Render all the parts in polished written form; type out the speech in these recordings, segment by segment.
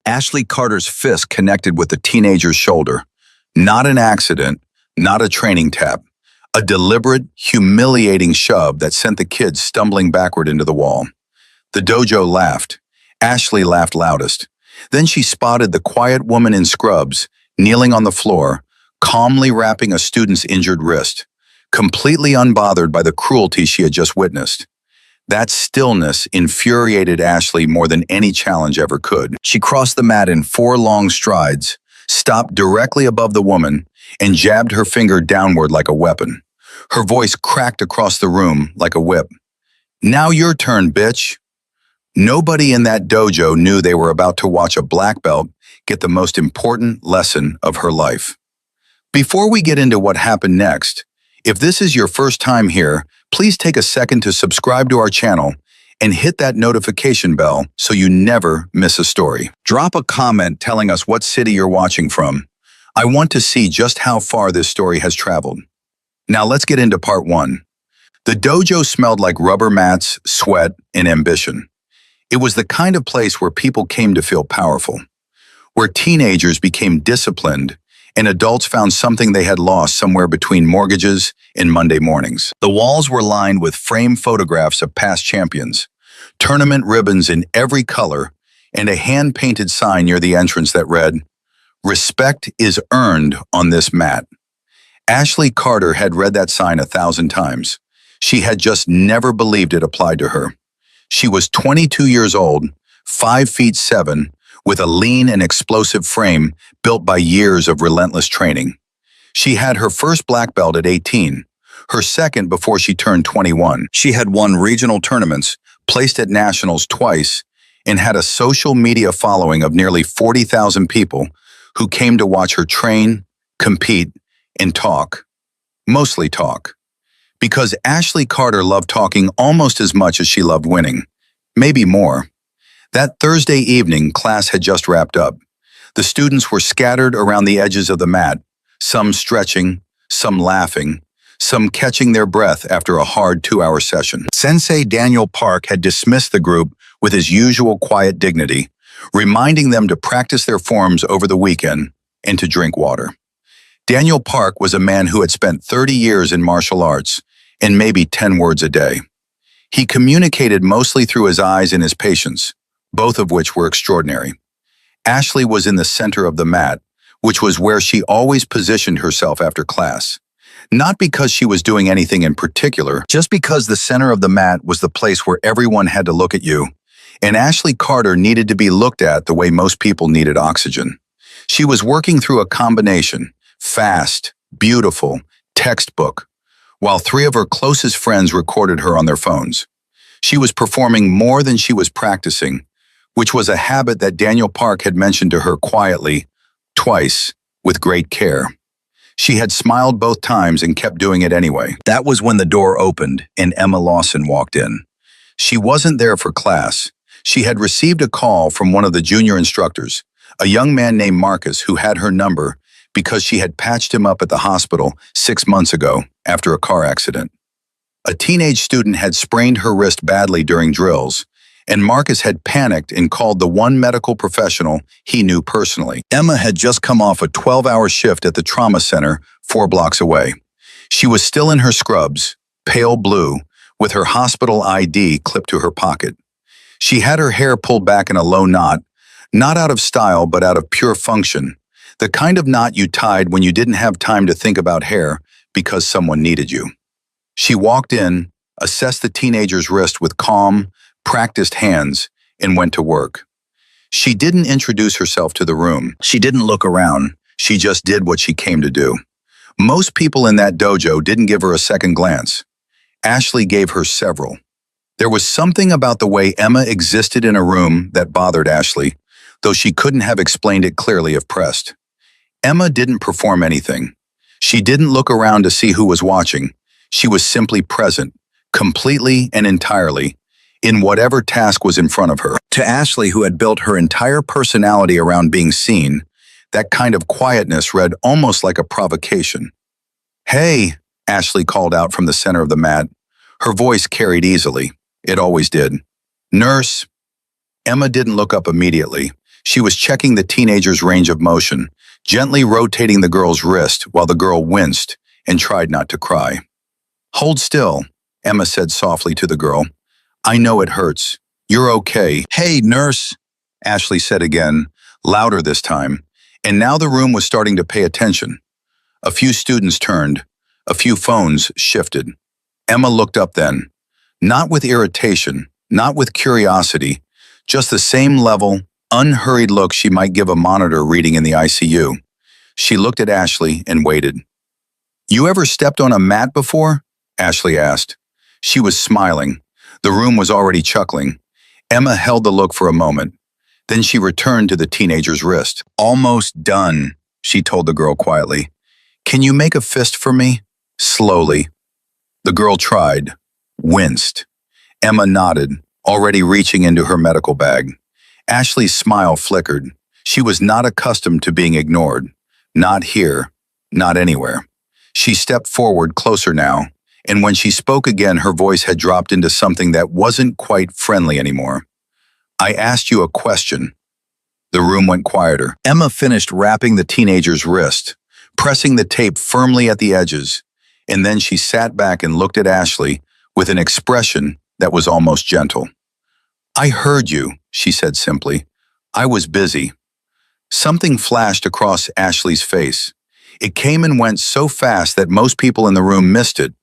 Ashley Carter's fist connected with the teenager's shoulder. Not an accident, not a training tap. A deliberate, humiliating shove that sent the kid stumbling backward into the wall. The dojo laughed. Ashley laughed loudest. Then she spotted the quiet woman in scrubs, kneeling on the floor, calmly wrapping a student's injured wrist, completely unbothered by the cruelty she had just witnessed. That stillness infuriated Ashley more than any challenge ever could. She crossed the mat in 4 long strides, stopped directly above the woman, and jabbed her finger downward like a weapon. Her voice cracked across the room like a whip. "Now your turn, bitch." Nobody in that dojo knew they were about to watch a black belt get the most important lesson of her life. Before we get into what happened next, if this is your first time here, please take a second to subscribe to our channel and hit that notification bell so you never miss a story. Drop a comment telling us what city you're watching from. I want to see just how far this story has traveled. Now let's get into part 1. The dojo smelled like rubber mats, sweat, and ambition. It was the kind of place where people came to feel powerful, where teenagers became disciplined and adults found something they had lost somewhere between mortgages and Monday mornings. The walls were lined with framed photographs of past champions, tournament ribbons in every color, and a hand-painted sign near the entrance that read, "Respect is earned on this mat." Ashley Carter had read that sign 1,000 times. She had just never believed it applied to her. She was 22 years old, 5'7", with a lean and explosive frame built by years of relentless training. She had her first black belt at 18, her second before she turned 21. She had won regional tournaments, placed at nationals twice, and had a social media following of nearly 40,000 people who came to watch her train, compete, and talk. Mostly talk. Because Ashley Carter loved talking almost as much as she loved winning. Maybe more. That Thursday evening, class had just wrapped up. The students were scattered around the edges of the mat, some stretching, some laughing, some catching their breath after a hard 2-hour session. Sensei Daniel Park had dismissed the group with his usual quiet dignity, reminding them to practice their forms over the weekend and to drink water. Daniel Park was a man who had spent 30 years in martial arts and maybe 10 words a day. He communicated mostly through his eyes and his patience, both of which were extraordinary. Ashley was in the center of the mat, which was where she always positioned herself after class. Not because she was doing anything in particular, just because the center of the mat was the place where everyone had to look at you, and Ashley Carter needed to be looked at the way most people needed oxygen. She was working through a combination, fast, beautiful, textbook, while 3 of her closest friends recorded her on their phones. She was performing more than she was practicing, which was a habit that Daniel Park had mentioned to her quietly, twice, with great care. She had smiled both times and kept doing it anyway. That was when the door opened and Emma Lawson walked in. She wasn't there for class. She had received a call from one of the junior instructors, a young man named Marcus who had her number because she had patched him up at the hospital 6 months ago after a car accident. A teenage student had sprained her wrist badly during drills, and Marcus had panicked and called the one medical professional he knew personally. Emma had just come off a 12-hour shift at the trauma center 4 blocks away. She was still in her scrubs, pale blue, with her hospital ID clipped to her pocket. She had her hair pulled back in a low knot, not out of style but out of pure function, the kind of knot you tied when you didn't have time to think about hair because someone needed you. She walked in, assessed the teenager's wrist with calm, practiced hands, and went to work. She didn't introduce herself to the room. She didn't look around. She just did what she came to do. Most people in that dojo didn't give her a second glance. Ashley gave her several. There was something about the way Emma existed in a room that bothered Ashley, though she couldn't have explained it clearly if pressed. Emma didn't perform anything. She didn't look around to see who was watching. She was simply present, completely and entirely, in whatever task was in front of her. To Ashley, who had built her entire personality around being seen, that kind of quietness read almost like a provocation. "Hey," Ashley called out from the center of the mat. Her voice carried easily. It always did. "Nurse." Emma didn't look up immediately. She was checking the teenager's range of motion, gently rotating the girl's wrist while the girl winced and tried not to cry. "Hold still," Emma said softly to the girl. "I know it hurts. You're okay." "Hey, nurse," Ashley said again, louder this time, and now the room was starting to pay attention. A few students turned. A few phones shifted. Emma looked up then, not with irritation, not with curiosity, just the same level, unhurried look she might give a monitor reading in the ICU. She looked at Ashley and waited. "You ever stepped on a mat before?" Ashley asked. She was smiling. The room was already chuckling. Emma held the look for a moment. Then she returned to the teenager's wrist. "Almost done," she told the girl quietly. "Can you make a fist for me?" Slowly. The girl tried, winced. Emma nodded, already reaching into her medical bag. Ashley's smile flickered. She was not accustomed to being ignored. Not here, not anywhere. She stepped forward closer now, and when she spoke again, her voice had dropped into something that wasn't quite friendly anymore. "I asked you a question." The room went quieter. Emma finished wrapping the teenager's wrist, pressing the tape firmly at the edges, and then she sat back and looked at Ashley with an expression that was almost gentle. "I heard you," she said simply. "I was busy." Something flashed across Ashley's face. It came and went so fast that most people in the room missed it,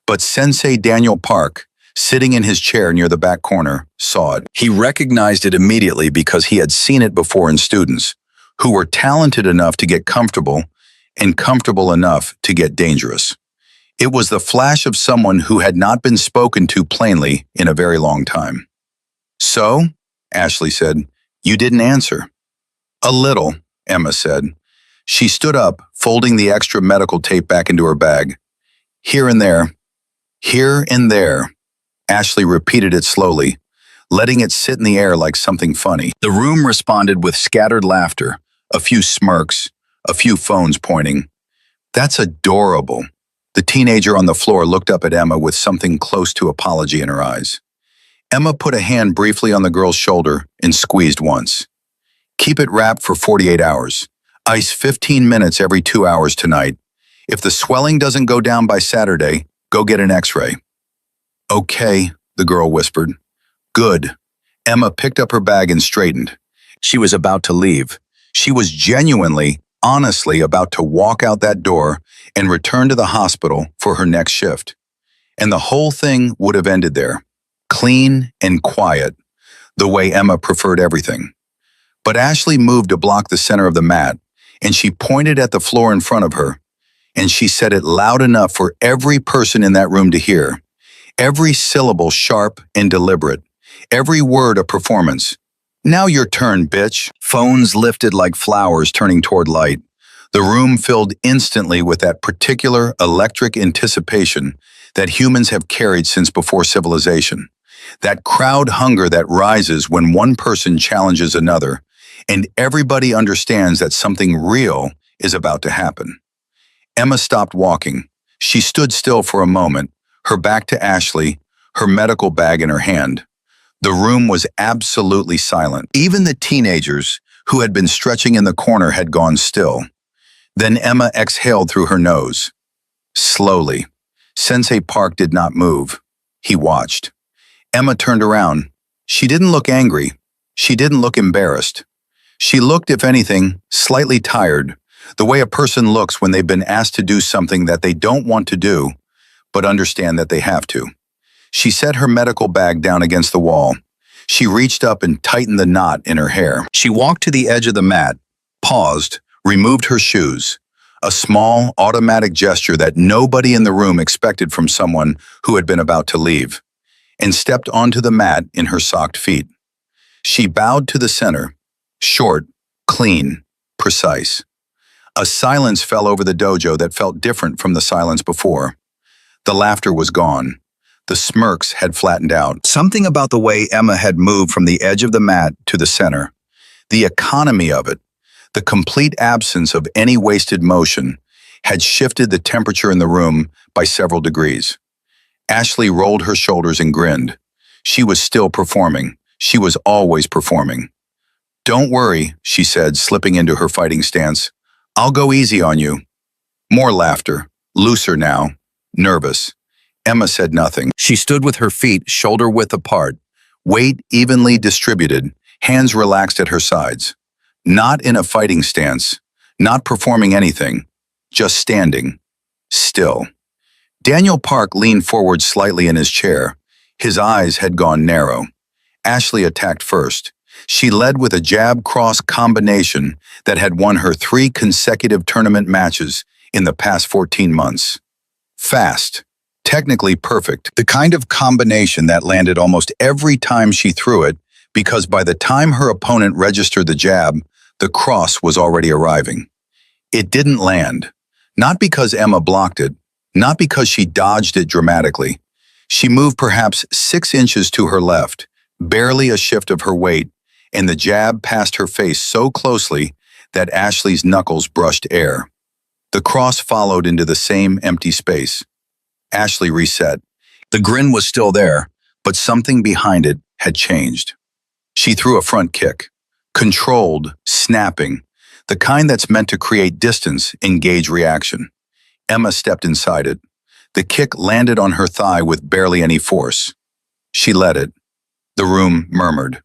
but Sensei Daniel Park, sitting in his chair near the back corner, saw it. He recognized it immediately because he had seen it before in students, who were talented enough to get comfortable and comfortable enough to get dangerous. It was the flash of someone who had not been spoken to plainly in a very long time. "So?" Ashley said. "You didn't answer." "A little," Emma said. She stood up, folding the extra medical tape back into her bag. "Here and there. Here and there." Ashley repeated it slowly, letting it sit in the air like something funny. The room responded with scattered laughter, a few smirks, a few phones pointing. "That's adorable." The teenager on the floor looked up at Emma with something close to apology in her eyes. Emma put a hand briefly on the girl's shoulder and squeezed once. "Keep it wrapped for 48 hours. Ice 15 minutes every 2 hours tonight. If the swelling doesn't go down by Saturday, go get an x-ray." "Okay," the girl whispered. "Good." Emma picked up her bag and straightened. She was about to leave. She was genuinely, honestly about to walk out that door and return to the hospital for her next shift. And the whole thing would have ended there, clean and quiet, the way Emma preferred everything. But Ashley moved to block the center of the mat, and she pointed at the floor in front of her, and she said it loud enough for every person in that room to hear. Every syllable sharp and deliberate, every word a performance. "Now your turn, bitch." Phones lifted like flowers turning toward light. The room filled instantly with that particular electric anticipation that humans have carried since before civilization. That crowd hunger that rises when one person challenges another, and everybody understands that something real is about to happen. Emma stopped walking. She stood still for a moment, her back to Ashley, her medical bag in her hand. The room was absolutely silent. Even the teenagers, who had been stretching in the corner, had gone still. Then Emma exhaled through her nose. Slowly. Sensei Park did not move. He watched. Emma turned around. She didn't look angry. She didn't look embarrassed. She looked, if anything, slightly tired, the way a person looks when they've been asked to do something that they don't want to do, but understand that they have to. She set her medical bag down against the wall. She reached up and tightened the knot in her hair. She walked to the edge of the mat, paused, removed her shoes, a small, automatic gesture that nobody in the room expected from someone who had been about to leave, and stepped onto the mat in her socked feet. She bowed to the center, short, clean, precise. A silence fell over the dojo that felt different from the silence before. The laughter was gone. The smirks had flattened out. Something about the way Emma had moved from the edge of the mat to the center, the economy of it, the complete absence of any wasted motion, had shifted the temperature in the room by several degrees. Ashley rolled her shoulders and grinned. She was still performing. She was always performing. Don't worry, she said, slipping into her fighting stance. I'll go easy on you. More laughter, looser now, nervous. Emma said nothing. She stood with her feet shoulder-width apart, weight evenly distributed, hands relaxed at her sides. Not in a fighting stance, not performing anything, just standing, still. Daniel Park leaned forward slightly in his chair. His eyes had gone narrow. Ashley attacked first. She led with a jab-cross combination that had won her 3 consecutive tournament matches in the past 14 months. Fast, technically perfect, the kind of combination that landed almost every time she threw it, because by the time her opponent registered the jab, the cross was already arriving. It didn't land. Not because Emma blocked it, not because she dodged it dramatically. She moved perhaps 6 inches to her left, barely a shift of her weight, and the jab passed her face so closely that Ashley's knuckles brushed air. The cross followed into the same empty space. Ashley reset. The grin was still there, but something behind it had changed. She threw a front kick. Controlled, snapping, the kind that's meant to create distance, engage reaction. Emma stepped inside it. The kick landed on her thigh with barely any force. She let it. The room murmured.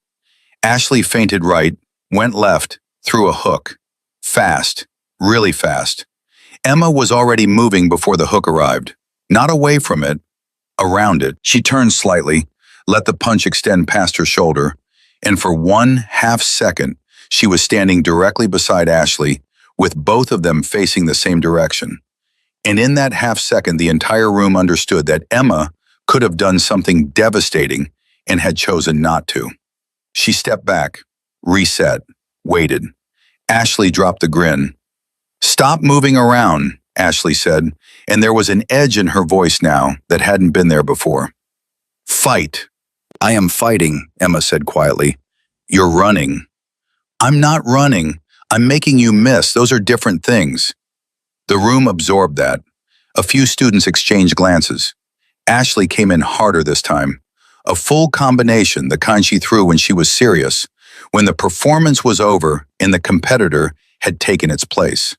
Ashley feinted right, went left, threw a hook. Fast, really fast. Emma was already moving before the hook arrived. Not away from it, around it. She turned slightly, let the punch extend past her shoulder, and for 1/2 second, she was standing directly beside Ashley, with both of them facing the same direction. And in that 1/2 second, the entire room understood that Emma could have done something devastating and had chosen not to. She stepped back, reset, waited. Ashley dropped the grin. "Stop moving around," Ashley said, and there was an edge in her voice now that hadn't been there before. "Fight." "I am fighting," Emma said quietly. "You're running." "I'm not running. I'm making you miss. Those are different things." The room absorbed that. A few students exchanged glances. Ashley came in harder this time. A full combination, the kind she threw when she was serious, when the performance was over and the competitor had taken its place.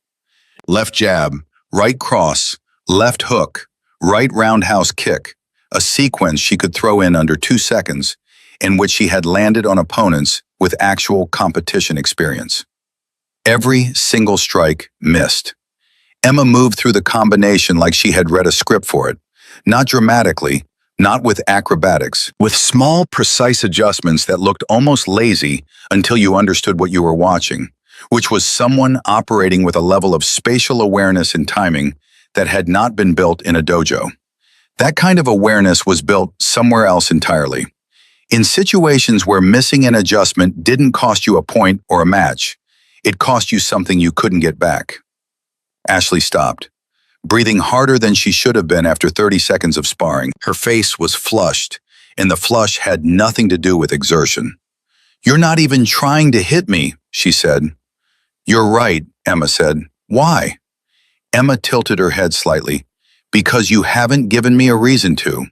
Left jab, right cross, left hook, right roundhouse kick, a sequence she could throw in under 2 seconds, in which she had landed on opponents with actual competition experience. Every single strike missed. Emma moved through the combination like she had read a script for it, not dramatically, not with acrobatics, with small, precise adjustments that looked almost lazy until you understood what you were watching, which was someone operating with a level of spatial awareness and timing that had not been built in a dojo. That kind of awareness was built somewhere else entirely. In situations where missing an adjustment didn't cost you a point or a match, it cost you something you couldn't get back. Ashley stopped, breathing harder than she should have been after 30 seconds of sparring. Her face was flushed, and the flush had nothing to do with exertion. "You're not even trying to hit me," she said. "You're right," Emma said. "Why?" Emma tilted her head slightly. "Because you haven't given me a reason to."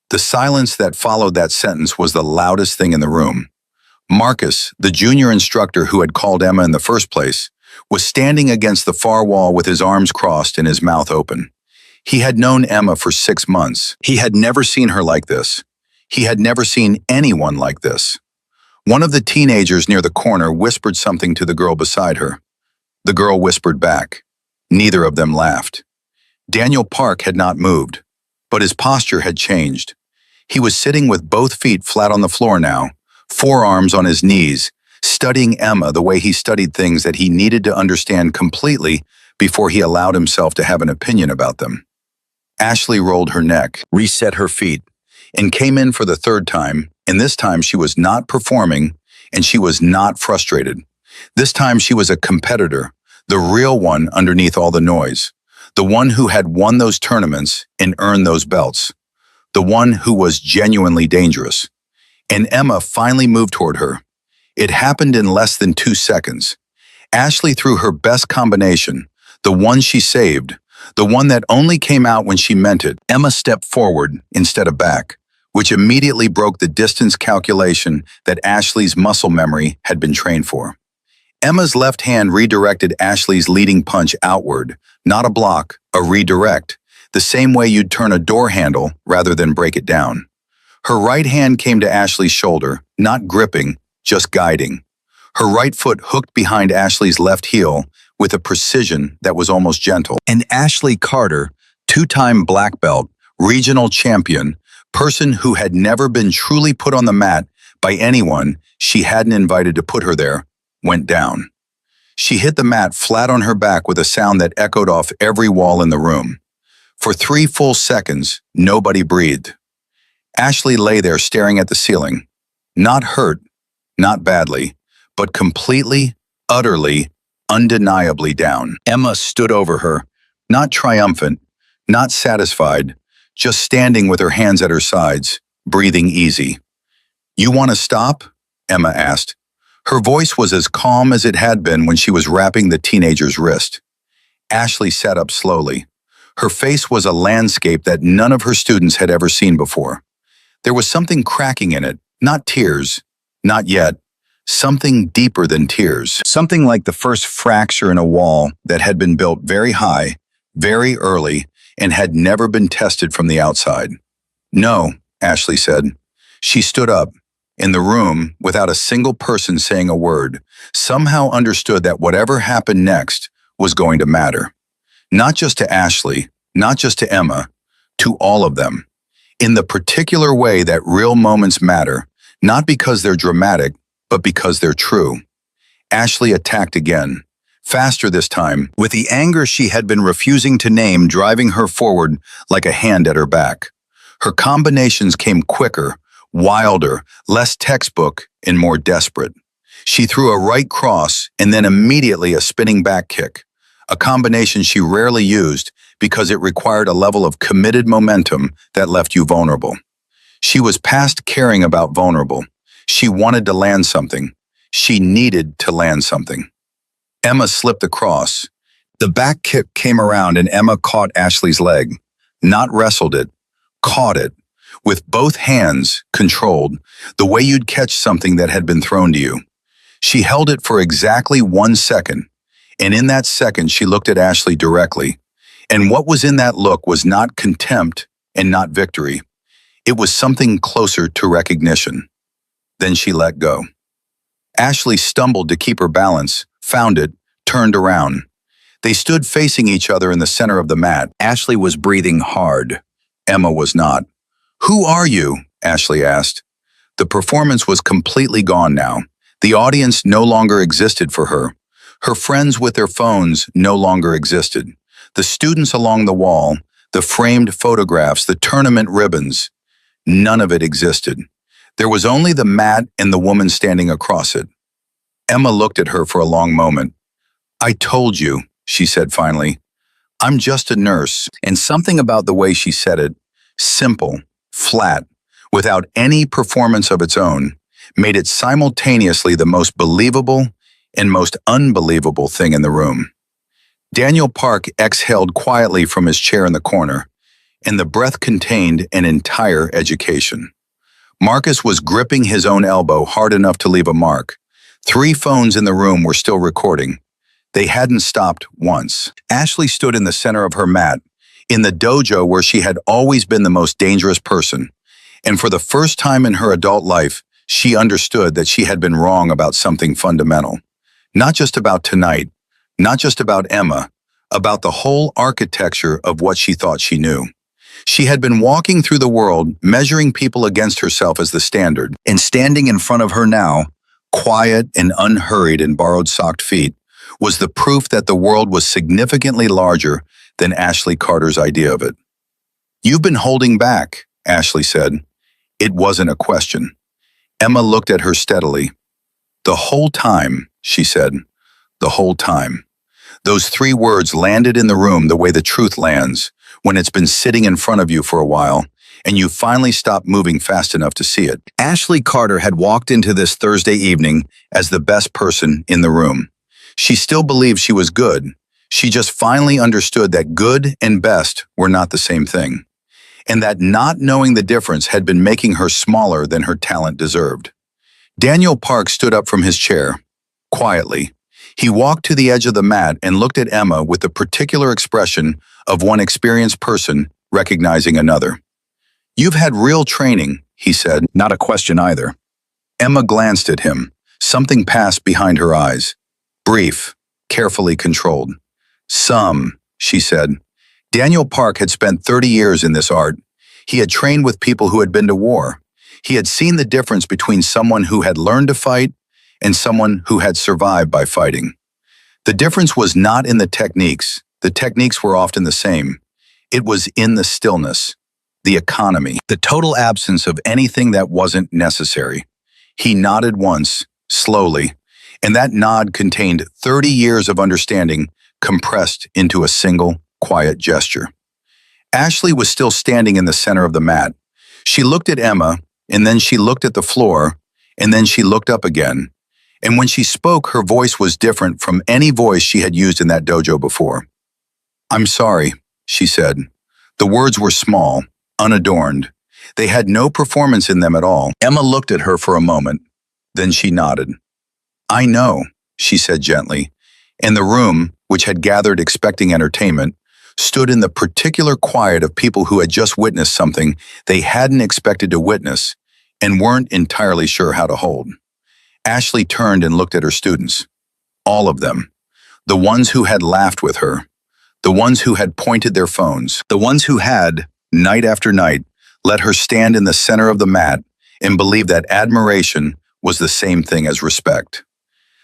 The silence that followed that sentence was the loudest thing in the room. Marcus, the junior instructor who had called Emma in the first place, was standing against the far wall with his arms crossed and his mouth open. He had known Emma for 6 months. He had never seen her like this. He had never seen anyone like this. One of the teenagers near the corner whispered something to the girl beside her. The girl whispered back. Neither of them laughed. Daniel Park had not moved, but his posture had changed. He was sitting with both feet flat on the floor now, forearms on his knees, studying Emma the way he studied things that he needed to understand completely before he allowed himself to have an opinion about them. Ashley rolled her neck, reset her feet, and came in for the 3rd time, and this time she was not performing, and she was not frustrated. This time she was a competitor, the real one underneath all the noise, the one who had won those tournaments and earned those belts, the one who was genuinely dangerous. And Emma finally moved toward her. It happened in less than 2 seconds. Ashley threw her best combination, the one she saved, the one that only came out when she meant it. Emma stepped forward instead of back, which immediately broke the distance calculation that Ashley's muscle memory had been trained for. Emma's left hand redirected Ashley's leading punch outward, not a block, a redirect, the same way you'd turn a door handle rather than break it down. Her right hand came to Ashley's shoulder, not gripping, just guiding. Her right foot hooked behind Ashley's left heel with a precision that was almost gentle. And Ashley Carter, two-time black belt, regional champion, person who had never been truly put on the mat by anyone she hadn't invited to put her there, went down. She hit the mat flat on her back with a sound that echoed off every wall in the room. For 3 full seconds, nobody breathed. Ashley lay there staring at the ceiling, not hurt, not badly, but completely, utterly, undeniably down. Emma stood over her, not triumphant, not satisfied, just standing with her hands at her sides, breathing easy. "You want to stop?" Emma asked. Her voice was as calm as it had been when she was wrapping the teenager's wrist. Ashley sat up slowly. Her face was a landscape that none of her students had ever seen before. There was something cracking in it, not tears, not yet, something deeper than tears. Something like the first fracture in a wall that had been built very high, very early, and had never been tested from the outside. "No," Ashley said. She stood up. In the room, without a single person saying a word, somehow understood that whatever happened next was going to matter. Not just to Ashley, not just to Emma, to all of them. In the particular way that real moments matter, not because they're dramatic, but because they're true. Ashley attacked again, faster this time, with the anger she had been refusing to name driving her forward like a hand at her back. Her combinations came quicker, wilder, less textbook, and more desperate. She threw a right cross and then immediately a spinning back kick, a combination she rarely used because it required a level of committed momentum that left you vulnerable. She was past caring about vulnerable. She wanted to land something. She needed to land something. Emma slipped the cross. The back kick came around and Emma caught Ashley's leg. Not wrestled it, caught it. With both hands, controlled, the way you'd catch something that had been thrown to you. She held it for exactly 1 second, and in that second she looked at Ashley directly. And what was in that look was not contempt and not victory. It was something closer to recognition. Then she let go. Ashley stumbled to keep her balance, found it, turned around. They stood facing each other in the center of the mat. Ashley was breathing hard. Emma was not. "Who are you?" Ashley asked. The performance was completely gone now. The audience no longer existed for her. Her friends with their phones no longer existed. The students along the wall, the framed photographs, the tournament ribbons, none of it existed. There was only the mat and the woman standing across it. Emma looked at her for a long moment. "I told you," she said finally. "I'm just a nurse." And something about the way she said it, simple, flat, without any performance of its own, made it simultaneously the most believable and most unbelievable thing in the room. Daniel Park exhaled quietly from his chair in the corner, and the breath contained an entire education. Marcus was gripping his own elbow hard enough to leave a mark. 3 phones in the room were still recording. They hadn't stopped once. Ashley stood in the center of her mat, in the dojo where she had always been the most dangerous person. And for the first time in her adult life, she understood that she had been wrong about something fundamental. Not just about tonight, not just about Emma, about the whole architecture of what she thought she knew. She had been walking through the world, measuring people against herself as the standard, and standing in front of her now, quiet and unhurried in borrowed socked feet, was the proof that the world was significantly larger than Ashley Carter's idea of it. "You've been holding back," Ashley said. It wasn't a question. Emma looked at her steadily. "The whole time," she said. "The whole time." Those 3 words landed in the room the way the truth lands, when it's been sitting in front of you for a while, and you finally stop moving fast enough to see it. Ashley Carter had walked into this Thursday evening as the best person in the room. She still believed she was good. She just finally understood that good and best were not the same thing. and that not knowing the difference had been making her smaller than her talent deserved. Daniel Park stood up from his chair. Quietly, he walked to the edge of the mat and looked at Emma with the particular expression of one experienced person recognizing another. "You've had real training," he said, not a question either. Emma glanced at him. Something passed behind her eyes. Brief, carefully controlled. "Some," she said. Daniel Park had spent 30 years in this art. He had trained with people who had been to war. He had seen the difference between someone who had learned to fight and someone who had survived by fighting. The difference was not in the techniques. The techniques were often the same. It was in the stillness, the economy, the total absence of anything that wasn't necessary. He nodded once, slowly, and that nod contained 30 years of understanding compressed into a single, quiet gesture. Ashley was still standing in the center of the mat. She looked at Emma, and then she looked at the floor, and then she looked up again. And when she spoke, her voice was different from any voice she had used in that dojo before. "I'm sorry," she said. The words were small, unadorned. They had no performance in them at all. Emma looked at her for a moment. Then she nodded. "I know," she said gently, and the room, which had gathered expecting entertainment, stood in the particular quiet of people who had just witnessed something they hadn't expected to witness and weren't entirely sure how to hold. Ashley turned and looked at her students. All of them. The ones who had laughed with her. The ones who had pointed their phones. The ones who had, night after night, let her stand in the center of the mat and believe that admiration was the same thing as respect.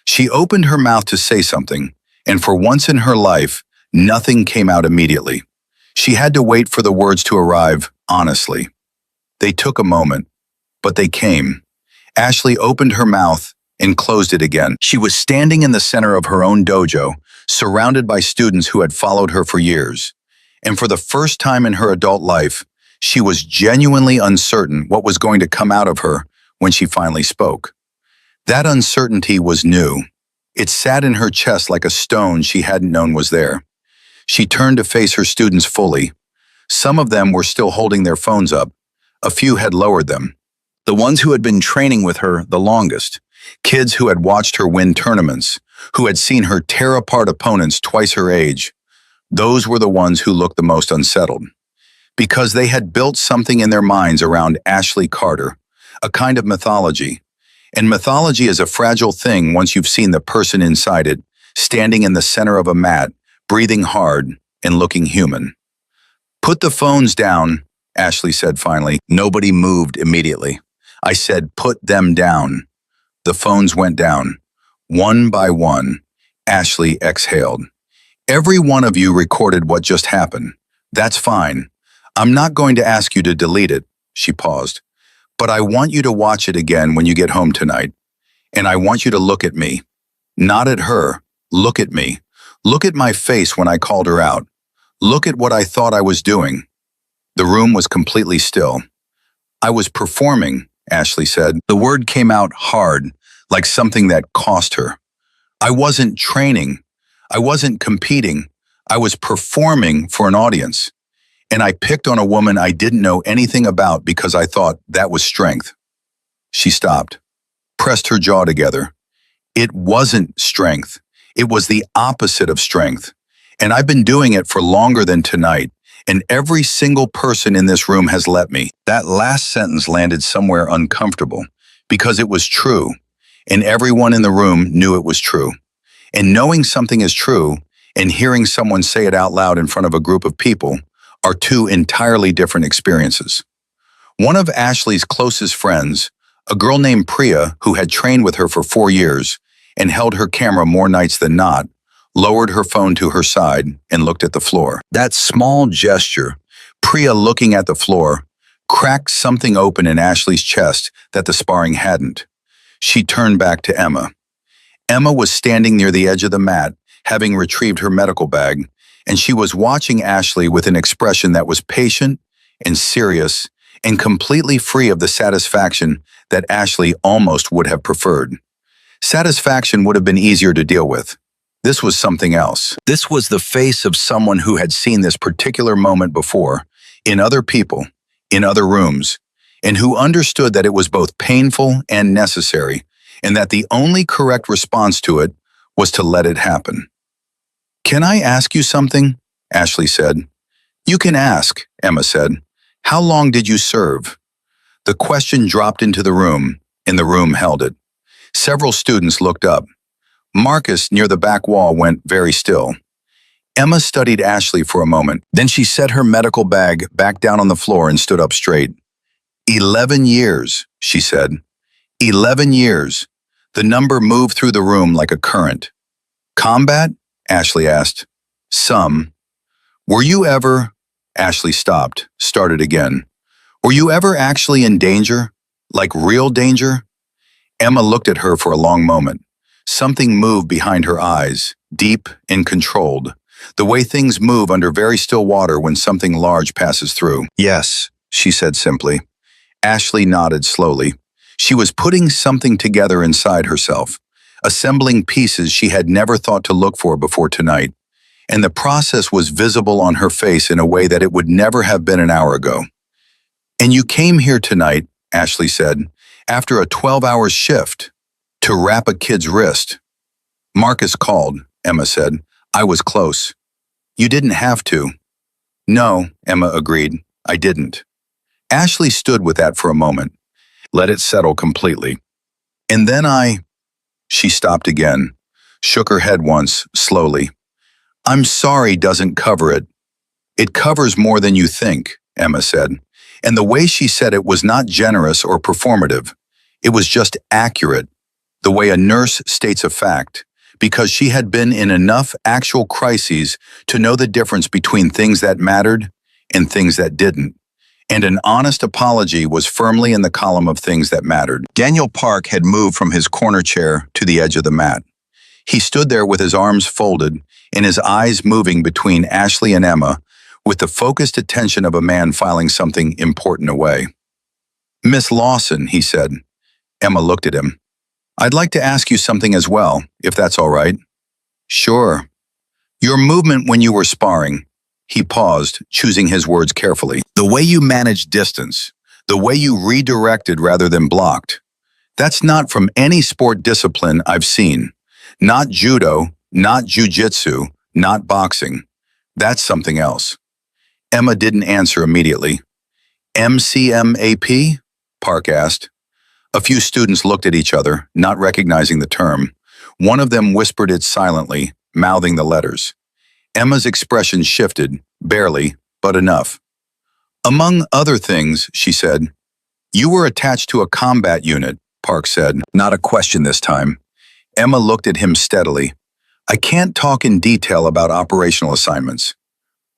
She opened her mouth to say something, and for once in her life, nothing came out immediately. She had to wait for the words to arrive, honestly. They took a moment, but they came. Ashley opened her mouth and closed it again. She was standing in the center of her own dojo, surrounded by students who had followed her for years. And for the first time in her adult life, she was genuinely uncertain what was going to come out of her when she finally spoke. That uncertainty was new. It sat in her chest like a stone she hadn't known was there. She turned to face her students fully. Some of them were still holding their phones up. A few had lowered them. The ones who had been training with her the longest, kids who had watched her win tournaments, who had seen her tear apart opponents twice her age, those were the ones who looked the most unsettled. Because they had built something in their minds around Ashley Carter, a kind of mythology. And mythology is a fragile thing once you've seen the person inside it, standing in the center of a mat, breathing hard and looking human. "Put the phones down," Ashley said finally. Nobody moved immediately. I said, "Put them down." The phones went down. One by one, Ashley exhaled. "Every one of you recorded what just happened. That's fine. I'm not going to ask you to delete it," she paused. "But I want you to watch it again when you get home tonight. And I want you to look at me. Not at her. Look at me. Look at my face when I called her out. Look at what I thought I was doing." The room was completely still. "I was performing," Ashley said. The word came out hard, like something that cost her. "I wasn't training. I wasn't competing. I was performing for an audience. And I picked on a woman I didn't know anything about because I thought that was strength." She stopped, pressed her jaw together. "It wasn't strength. It was the opposite of strength. And I've been doing it for longer than tonight, and every single person in this room has let me." That last sentence landed somewhere uncomfortable because it was true, and everyone in the room knew it was true. And knowing something is true and hearing someone say it out loud in front of a group of people are two entirely different experiences. One of Ashley's closest friends, a girl named Priya who had trained with her for 4 years and held her camera more nights than not, lowered her phone to her side and looked at the floor. That small gesture, Priya looking at the floor, cracked something open in Ashley's chest that the sparring hadn't. She turned back to Emma. Emma was standing near the edge of the mat, having retrieved her medical bag, and she was watching Ashley with an expression that was patient and serious and completely free of the satisfaction that Ashley almost would have preferred. Satisfaction would have been easier to deal with. This was something else. This was the face of someone who had seen this particular moment before, in other people, in other rooms, and who understood that it was both painful and necessary, and that the only correct response to it was to let it happen. "Can I ask you something?" Ashley said. "You can ask," Emma said. "How long did you serve?" The question dropped into the room, and the room held it. Several students looked up. Marcus, near the back wall, went very still. Emma studied Ashley for a moment. Then she set her medical bag back down on the floor and stood up straight. 11 years, she said. 11 years. The number moved through the room like a current. "Combat?" Ashley asked. "Some." "Were you ever—" Ashley stopped, started again. "Were you ever actually in danger? Like real danger?" Emma looked at her for a long moment. Something moved behind her eyes, deep and controlled, the way things move under very still water when something large passes through. "Yes," she said simply. Ashley nodded slowly. She was putting something together inside herself, assembling pieces she had never thought to look for before tonight, and the process was visible on her face in a way that it would never have been an hour ago. "And you came here tonight," Ashley said, "after a 12-hour shift, to wrap a kid's wrist." "Marcus called," Emma said. "I was close." "You didn't have to." "No," Emma agreed. "I didn't." Ashley stood with that for a moment, let it settle completely. "And then She stopped again, shook her head once, slowly. "I'm sorry doesn't cover it." "It covers more than you think," Emma said. And the way she said it was not generous or performative. It was just accurate, the way a nurse states a fact, because she had been in enough actual crises to know the difference between things that mattered and things that didn't. And an honest apology was firmly in the column of things that mattered. Daniel Park had moved from his corner chair to the edge of the mat. He stood there with his arms folded and his eyes moving between Ashley and Emma with the focused attention of a man filing something important away. "Miss Lawson," he said. Emma looked at him. "I'd like to ask you something as well, if that's all right." "Sure." "Your movement when you were sparring." He paused, choosing his words carefully. "The way you managed distance, the way you redirected rather than blocked. That's not from any sport discipline I've seen. Not judo, not jujitsu, not boxing. That's something else." Emma didn't answer immediately. "MCMAP?" Park asked. A few students looked at each other, not recognizing the term. One of them whispered it silently, mouthing the letters. Emma's expression shifted, barely, but enough. "Among other things," she said. "You were attached to a combat unit," Park said, not a question this time. Emma looked at him steadily. "I can't talk in detail about operational assignments."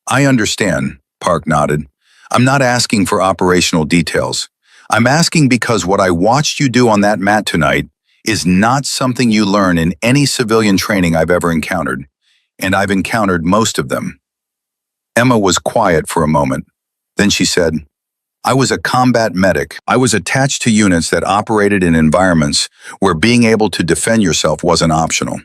"I understand," Park nodded. "I'm not asking for operational details. I'm asking because what I watched you do on that mat tonight is not something you learn in any civilian training I've ever encountered. And I've encountered most of them." Emma was quiet for a moment. Then she said, "I was a combat medic. I was attached to units that operated in environments where being able to defend yourself wasn't optional.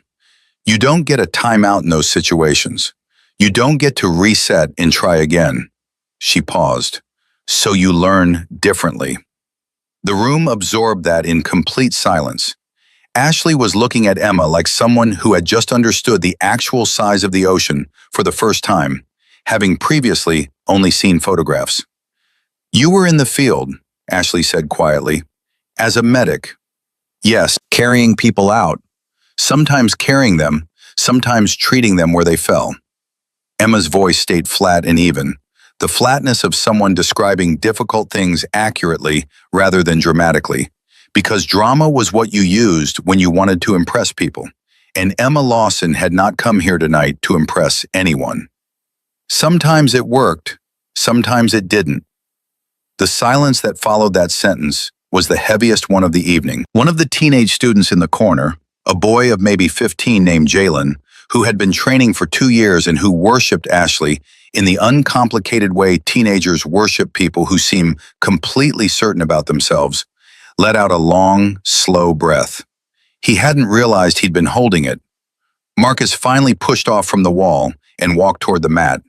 You don't get a timeout in those situations. You don't get to reset and try again." She paused. "So you learn differently." The room absorbed that in complete silence. Ashley was looking at Emma like someone who had just understood the actual size of the ocean for the first time, having previously only seen photographs. "You were in the field," Ashley said quietly. "As a medic." "Yes, carrying people out. Sometimes carrying them, sometimes treating them where they fell." Emma's voice stayed flat and even, the flatness of someone describing difficult things accurately rather than dramatically. Because drama was what you used when you wanted to impress people, and Emma Lawson had not come here tonight to impress anyone. Sometimes it worked, sometimes it didn't. The silence that followed that sentence was the heaviest one of the evening. One of the teenage students in the corner, a boy of maybe 15 named Jalen, who had been training for 2 years and who worshipped Ashley in the uncomplicated way teenagers worship people who seem completely certain about themselves, let out a long, slow breath. He hadn't realized he'd been holding it. Marcus finally pushed off from the wall and walked toward the mat.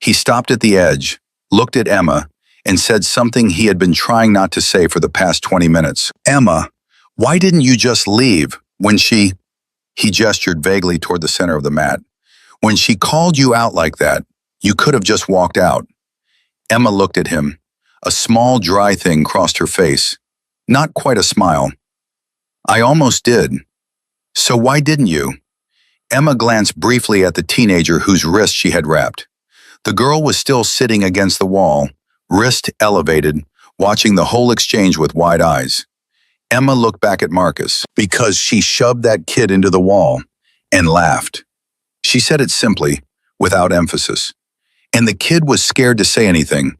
He stopped at the edge, looked at Emma, and said something he had been trying not to say for the past 20 minutes. Emma, why didn't you just leave when she... He gestured vaguely toward the center of the mat. When she called you out like that, you could have just walked out. Emma looked at him. A small, dry thing crossed her face. Not quite a smile. I almost did. So why didn't you? Emma glanced briefly at the teenager whose wrist she had wrapped. The girl was still sitting against the wall, wrist elevated, watching the whole exchange with wide eyes. Emma looked back at Marcus. Because she shoved that kid into the wall and laughed. She said it simply, without emphasis. And the kid was scared to say anything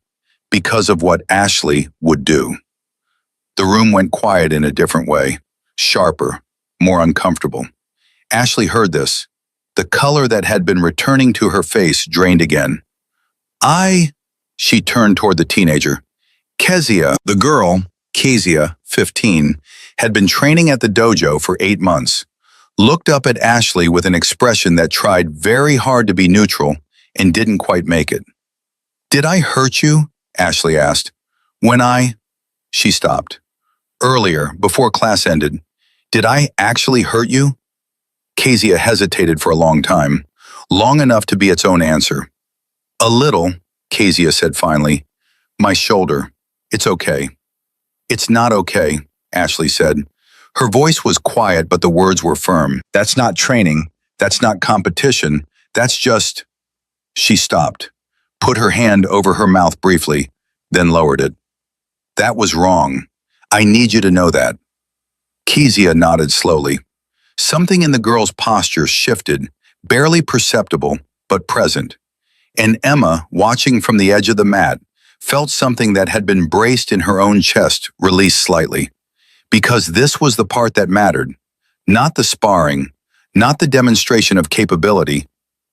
because of what Ashley would do. The room went quiet in a different way, sharper, more uncomfortable. Ashley heard this. The color that had been returning to her face drained again. She turned toward the teenager. Kezia, the girl, Kezia, 15, had been training at the dojo for 8 months, looked up at Ashley with an expression that tried very hard to be neutral and didn't quite make it. Did I hurt you? Ashley asked. She stopped. Earlier, before class ended, did I actually hurt you? Kezia hesitated for a long time, long enough to be its own answer. A little, Kezia said finally. My shoulder. It's okay. It's not okay, Ashley said. Her voice was quiet, but the words were firm. That's not training. That's not competition. That's just... She stopped, put her hand over her mouth briefly, then lowered it. That was wrong. I need you to know that. Kezia nodded slowly. Something in the girl's posture shifted, barely perceptible, but present. And Emma, watching from the edge of the mat, felt something that had been braced in her own chest release slightly. Because this was the part that mattered. Not the sparring, not the demonstration of capability.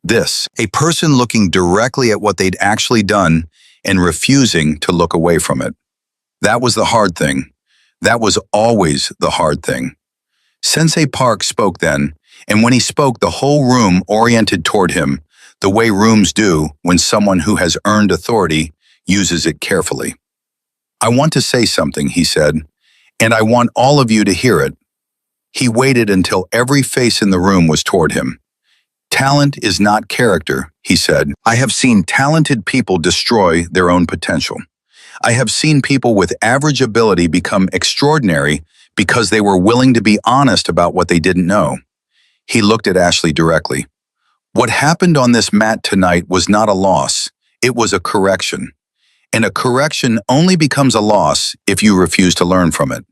This, a person looking directly at what they'd actually done and refusing to look away from it. That was the hard thing. That was always the hard thing. Sensei Park spoke then, and when he spoke, the whole room oriented toward him, the way rooms do when someone who has earned authority uses it carefully. I want to say something, he said, and I want all of you to hear it. He waited until every face in the room was toward him. Talent is not character, he said. I have seen talented people destroy their own potential. I have seen people with average ability become extraordinary because they were willing to be honest about what they didn't know. He looked at Ashley directly. What happened on this mat tonight was not a loss, it was a correction. And a correction only becomes a loss if you refuse to learn from it.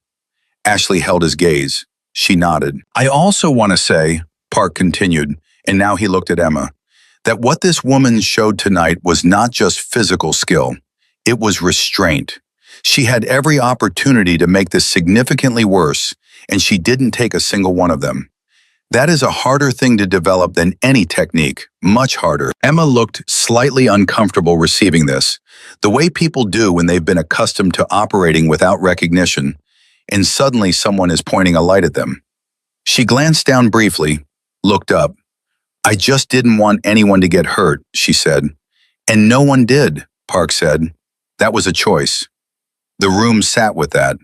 Ashley held his gaze. She nodded. I also want to say, Park continued, and now he looked at Emma, that what this woman showed tonight was not just physical skill. It was restraint. She had every opportunity to make this significantly worse, and she didn't take a single one of them. That is a harder thing to develop than any technique, much harder. Emma looked slightly uncomfortable receiving this, the way people do when they've been accustomed to operating without recognition, and suddenly someone is pointing a light at them. She glanced down briefly, looked up. I just didn't want anyone to get hurt, she said. And no one did, Park said. That was a choice. The room sat with that.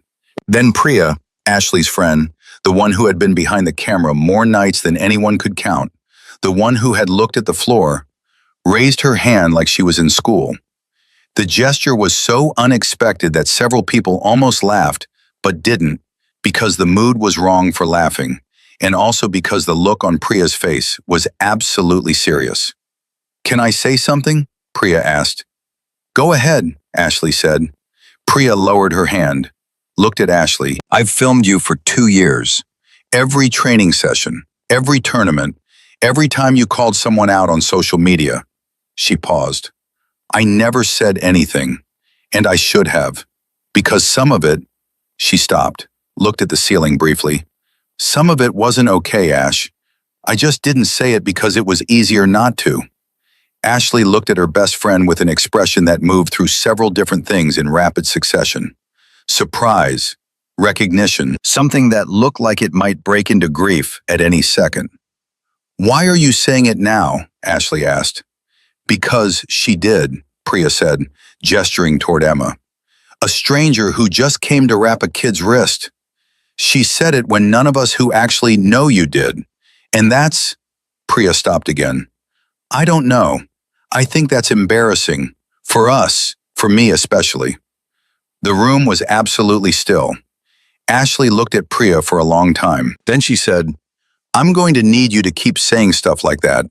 Then Priya, Ashley's friend, the one who had been behind the camera more nights than anyone could count, the one who had looked at the floor, raised her hand like she was in school. The gesture was so unexpected that several people almost laughed, but didn't, because the mood was wrong for laughing, and also because the look on Priya's face was absolutely serious. Can I say something? Priya asked. Go ahead, Ashley said. Priya lowered her hand, looked at Ashley. I've filmed you for 2 years. Every training session, every tournament, every time you called someone out on social media. She paused. I never said anything, and I should have, because some of it... She stopped, looked at the ceiling briefly. Some of it wasn't okay, Ash. I just didn't say it because it was easier not to. Ashley looked at her best friend with an expression that moved through several different things in rapid succession. Surprise, recognition, something that looked like it might break into grief at any second. Why are you saying it now? Ashley asked. Because she did. Priya said, gesturing toward Emma. A stranger who just came to wrap a kid's wrist. She said it when none of us who actually know you did. And that's... Priya stopped again. I don't know. I think that's embarrassing. For us, for me especially. The room was absolutely still. Ashley looked at Priya for a long time. Then she said, I'm going to need you to keep saying stuff like that,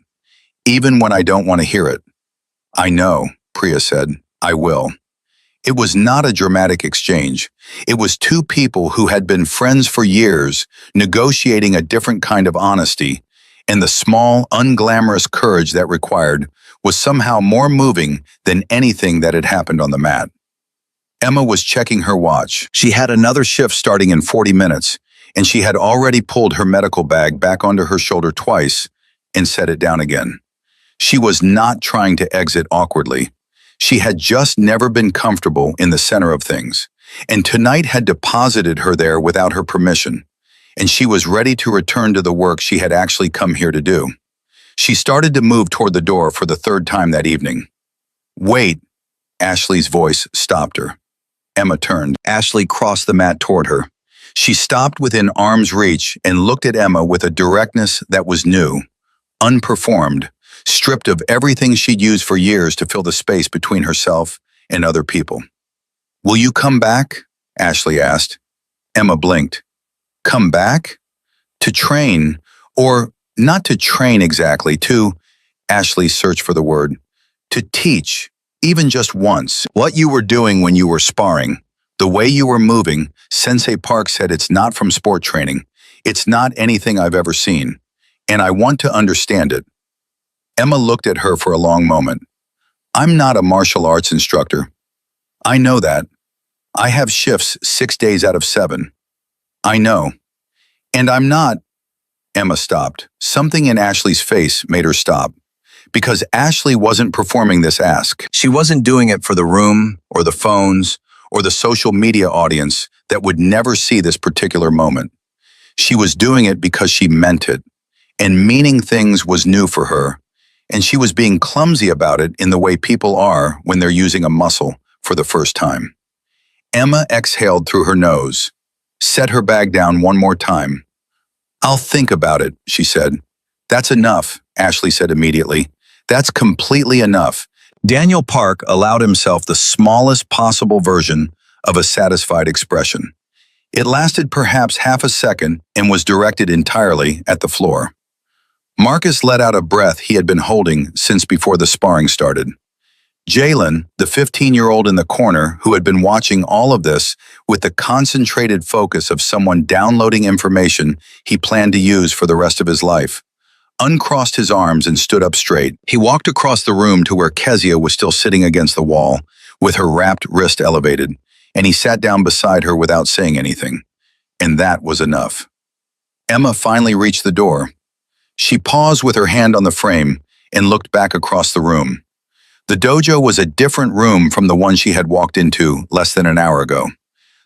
even when I don't want to hear it. I know, Priya said. I will. It was not a dramatic exchange. It was two people who had been friends for years, negotiating a different kind of honesty, and the small, unglamorous courage that required was somehow more moving than anything that had happened on the mat. Emma was checking her watch. She had another shift starting in 40 minutes, and she had already pulled her medical bag back onto her shoulder twice and set it down again. She was not trying to exit awkwardly. She had just never been comfortable in the center of things, and tonight had deposited her there without her permission, and she was ready to return to the work she had actually come here to do. She started to move toward the door for the third time that evening. Wait, Ashley's voice stopped her. Emma turned. Ashley crossed the mat toward her. She stopped within arm's reach and looked at Emma with a directness that was new, unperformed, stripped of everything she'd used for years to fill the space between herself and other people. Will you come back? Ashley asked. Emma blinked. Come back? To train, or not to train exactly, to, Ashley searched for the word, to teach, even just once. What you were doing when you were sparring, the way you were moving, Sensei Park said it's not from sport training. It's not anything I've ever seen, and I want to understand it. Emma looked at her for a long moment. I'm not a martial arts instructor. I know that. I have shifts 6 days out of 7. I know. And I'm not... Emma stopped. Something in Ashley's face made her stop. Because Ashley wasn't performing this ask. She wasn't doing it for the room, or the phones, or the social media audience that would never see this particular moment. She was doing it because she meant it. And meaning things was new for her. And she was being clumsy about it in the way people are when they're using a muscle for the first time. Emma exhaled through her nose, set her bag down one more time. I'll think about it, she said. That's enough, Ashley said immediately. That's completely enough. Daniel Park allowed himself the smallest possible version of a satisfied expression. It lasted perhaps half a second and was directed entirely at the floor. Marcus let out a breath he had been holding since before the sparring started. Jalen, the 15-year-old in the corner who had been watching all of this with the concentrated focus of someone downloading information he planned to use for the rest of his life, uncrossed his arms and stood up straight. He walked across the room to where Kezia was still sitting against the wall, with her wrapped wrist elevated, and he sat down beside her without saying anything. And that was enough. Emma finally reached the door. She paused with her hand on the frame and looked back across the room. The dojo was a different room from the one she had walked into less than an hour ago.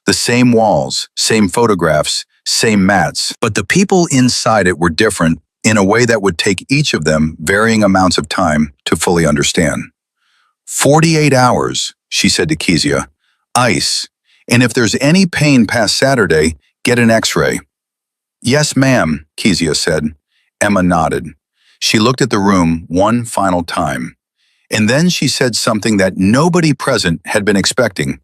The same walls, same photographs, same mats, but the people inside it were different in a way that would take each of them varying amounts of time to fully understand. 48 hours, she said to Kezia. Ice. And if there's any pain past Saturday, get an x-ray. Yes, ma'am, Kezia said. Emma nodded. She looked at the room one final time. And then she said something that nobody present had been expecting,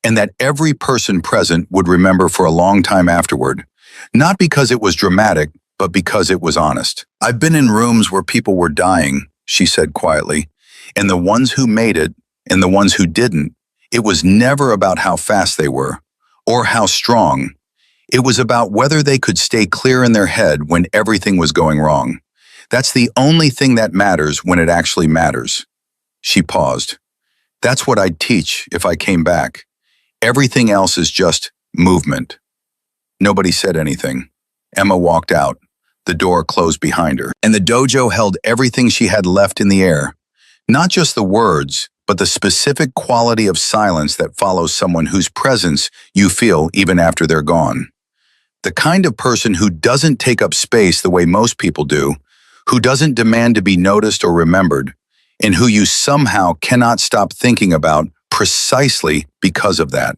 and that every person present would remember for a long time afterward. Not because it was dramatic, but because it was honest. I've been in rooms where people were dying, she said quietly, and the ones who made it and the ones who didn't, it was never about how fast they were or how strong. It was about whether they could stay clear in their head when everything was going wrong. That's the only thing that matters when it actually matters. She paused. That's what I'd teach if I came back. Everything else is just movement. Nobody said anything. Emma walked out. The door closed behind her, and the dojo held everything she had left in the air. Not just the words, but the specific quality of silence that follows someone whose presence you feel even after they're gone. The kind of person who doesn't take up space the way most people do, who doesn't demand to be noticed or remembered, and who you somehow cannot stop thinking about precisely because of that.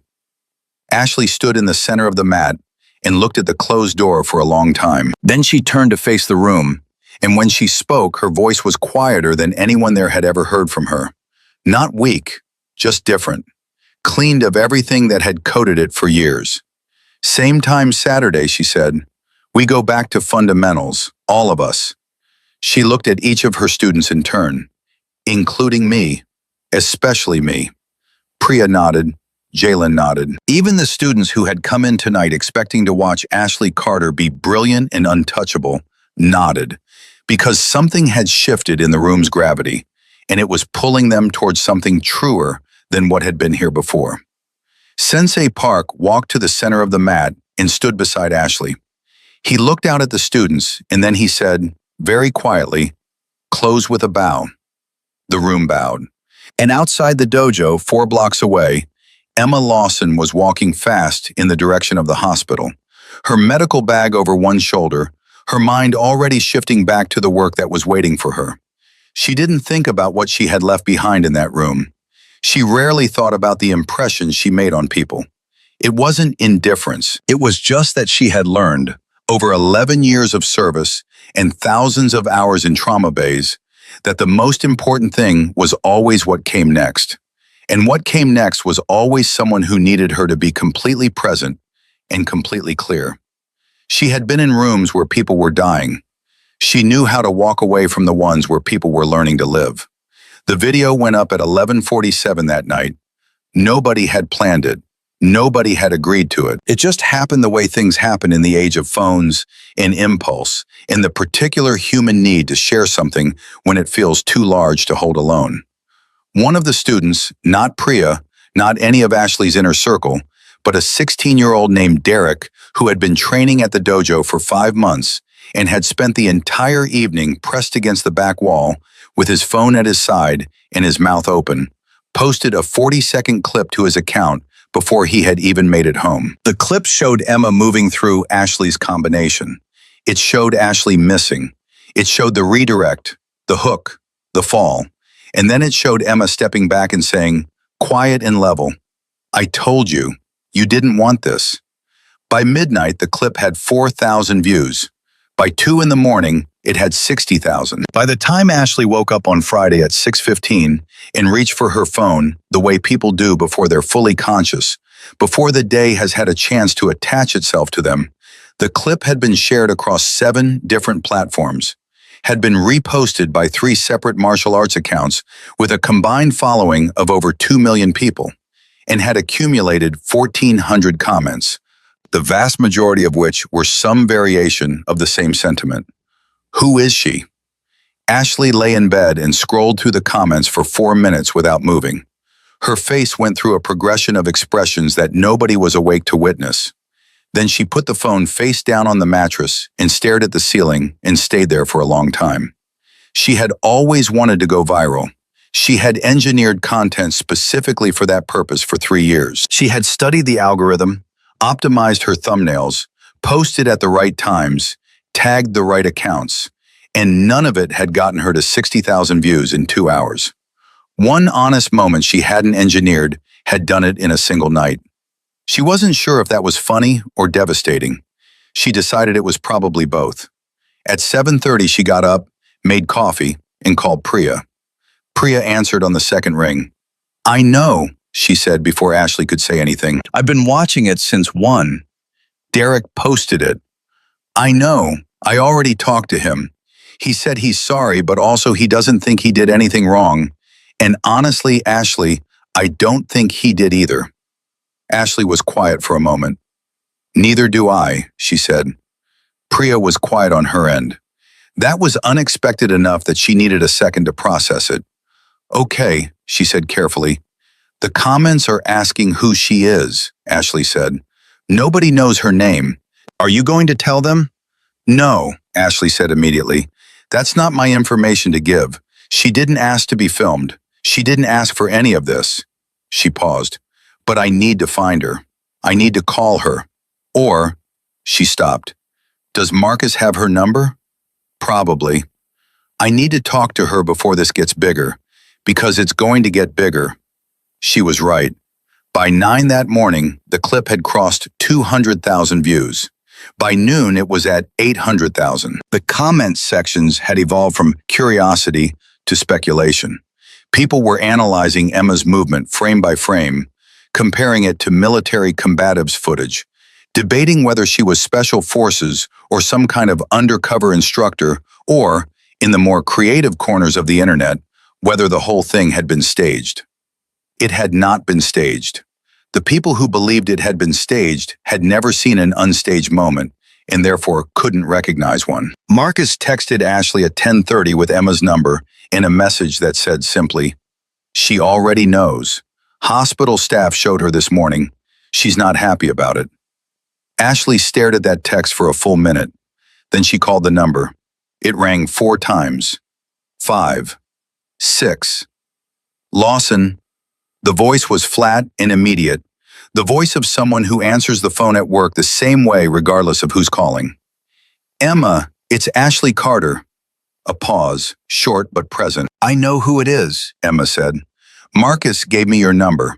Ashley stood in the center of the mat and looked at the closed door for a long time. Then she turned to face the room, and when she spoke, her voice was quieter than anyone there had ever heard from her. Not weak, just different, cleaned of everything that had coated it for years. Same time Saturday, she said. We go back to fundamentals, all of us. She looked at each of her students in turn, including me, especially me. Priya nodded. Jalen nodded. Even the students who had come in tonight expecting to watch Ashley Carter be brilliant and untouchable nodded, because something had shifted in the room's gravity, and it was pulling them towards something truer than what had been here before. Sensei Park walked to the center of the mat and stood beside Ashley. He looked out at the students, and then he said, very quietly, "Close with a bow." The room bowed. And outside the dojo, 4 blocks away, Emma Lawson was walking fast in the direction of the hospital, her medical bag over one shoulder, her mind already shifting back to the work that was waiting for her. She didn't think about what she had left behind in that room. She rarely thought about the impression she made on people. It wasn't indifference. It was just that she had learned, over 11 years of service and thousands of hours in trauma bays, that the most important thing was always what came next. And what came next was always someone who needed her to be completely present and completely clear. She had been in rooms where people were dying. She knew how to walk away from the ones where people were learning to live. The video went up at 11:47 that night. Nobody had planned it. Nobody had agreed to it. It just happened the way things happen in the age of phones and impulse, and the particular human need to share something when it feels too large to hold alone. One of the students, not Priya, not any of Ashley's inner circle, but a 16-year-old named Derek, who had been training at the dojo for 5 months and had spent the entire evening pressed against the back wall with his phone at his side and his mouth open, posted a 40-second clip to his account before he had even made it home. The clip showed Emma moving through Ashley's combination. It showed Ashley missing. It showed the redirect, the hook, the fall. And then it showed Emma stepping back and saying, quiet and level. I told you, you didn't want this. By midnight, the clip had 4,000 views. By 2 in the morning, it had 60,000. By the time Ashley woke up on Friday at 6:15 and reached for her phone the way people do before they're fully conscious, before the day has had a chance to attach itself to them, the clip had been shared across 7 different platforms, had been reposted by 3 separate martial arts accounts with a combined following of over 2 million people, and had accumulated 1,400 comments, the vast majority of which were some variation of the same sentiment. Who is she? Ashley lay in bed and scrolled through the comments for 4 minutes without moving. Her face went through a progression of expressions that nobody was awake to witness. Then she put the phone face down on the mattress and stared at the ceiling and stayed there for a long time. She had always wanted to go viral. She had engineered content specifically for that purpose for 3 years. She had studied the algorithm, optimized her thumbnails, posted at the right times, tagged the right accounts, and none of it had gotten her to 60,000 views in 2 hours. One honest moment she hadn't engineered had done it in a single night. She wasn't sure if that was funny or devastating. She decided it was probably both. At 7:30, she got up, made coffee, and called Priya. Priya answered on the second ring. I know, she said before Ashley could say anything. I've been watching it since 1. Derek posted it. I know. I already talked to him. He said he's sorry, but also he doesn't think he did anything wrong. And honestly, Ashley, I don't think he did either. Ashley was quiet for a moment. Neither do I, she said. Priya was quiet on her end. That was unexpected enough that she needed a second to process it. Okay, she said carefully. The comments are asking who she is, Ashley said. Nobody knows her name. Are you going to tell them? No, Ashley said immediately. That's not my information to give. She didn't ask to be filmed. She didn't ask for any of this. She paused. But I need to find her. I need to call her. Or, she stopped. Does Marcus have her number? Probably. I need to talk to her before this gets bigger. Because it's going to get bigger. She was right. By 9 that morning, the clip had crossed 200,000 views. By noon, it was at 800,000. The comment sections had evolved from curiosity to speculation. People were analyzing Emma's movement frame by frame, comparing it to military combatives footage, debating whether she was special forces or some kind of undercover instructor, or, in the more creative corners of the internet, whether the whole thing had been staged. It had not been staged. The people who believed it had been staged had never seen an unstaged moment and therefore couldn't recognize one. Marcus texted Ashley at 10:30 with Emma's number in a message that said simply, "She already knows. Hospital staff showed her this morning. She's not happy about it." Ashley stared at that text for a full minute. Then she called the number. It rang 4 times. 5. 6. Lawson. The voice was flat and immediate. The voice of someone who answers the phone at work the same way regardless of who's calling. "Emma, it's Ashley Carter." A pause, short but present. "I know who it is," Emma said. "Marcus gave me your number.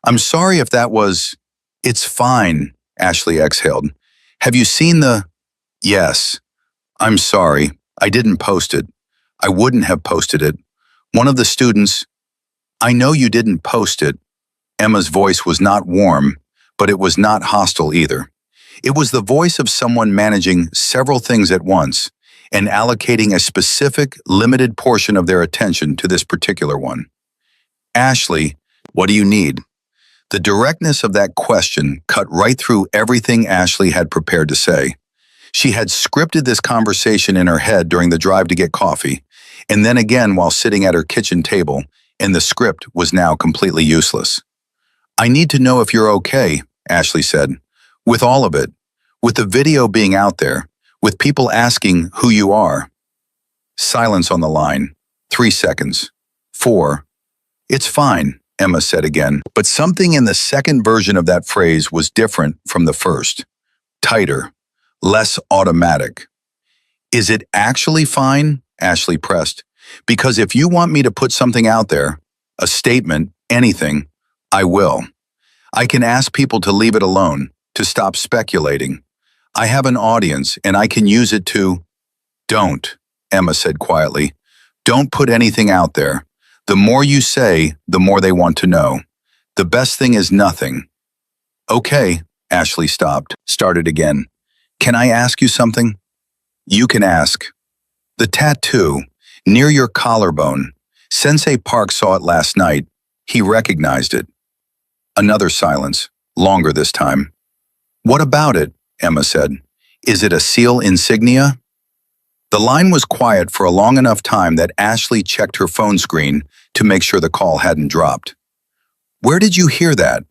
I'm sorry if that was—" "It's fine," Ashley exhaled. "Have you seen the—" "Yes. I'm sorry. I didn't post it. I wouldn't have posted it. One of the students—" "I know you didn't post it." Emma's voice was not warm, but it was not hostile either. It was the voice of someone managing several things at once and allocating a specific, limited portion of their attention to this particular one. "Ashley, what do you need?" The directness of that question cut right through everything Ashley had prepared to say. She had scripted this conversation in her head during the drive to get coffee, and then again while sitting at her kitchen table, and the script was now completely useless. "I need to know if you're okay," Ashley said. "With all of it. With the video being out there. With people asking who you are." Silence on the line. 3 seconds. 4. "It's fine," Emma said again. But something in the second version of that phrase was different from the first. Tighter. Less automatic. "Is it actually fine?" Ashley pressed. "Because if you want me to put something out there, a statement, anything, I will. I can ask people to leave it alone, to stop speculating. I have an audience and I can use it to—" "Don't," Emma said quietly. "Don't put anything out there. The more you say, the more they want to know. The best thing is nothing." "Okay," Ashley stopped, started again. "Can I ask you something?" "You can ask." "The tattoo, near your collarbone. Sensei Park saw it last night. He recognized it." Another silence, longer this time. "What about it?" Emma said. "Is it a SEAL insignia?" The line was quiet for a long enough time that Ashley checked her phone screen to make sure the call hadn't dropped. "Where did you hear that?"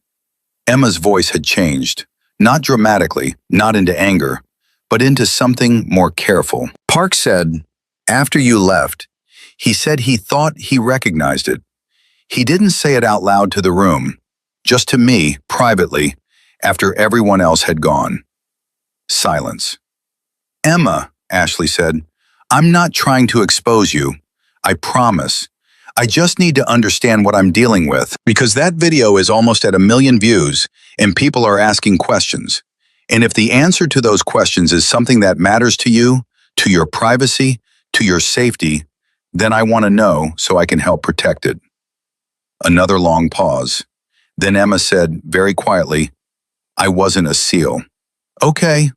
Emma's voice had changed, not dramatically, not into anger, but into something more careful. "Park said, after you left, he said he thought he recognized it. He didn't say it out loud to the room, just to me, privately, after everyone else had gone." Silence. "Emma," Ashley said, "I'm not trying to expose you. I promise. I just need to understand what I'm dealing with, because that video is almost at 1 million views and people are asking questions. And if the answer to those questions is something that matters to you, to your privacy, to your safety, then I want to know so I can help protect it." Another long pause. Then Emma said, very quietly, "I wasn't a SEAL." "Okay."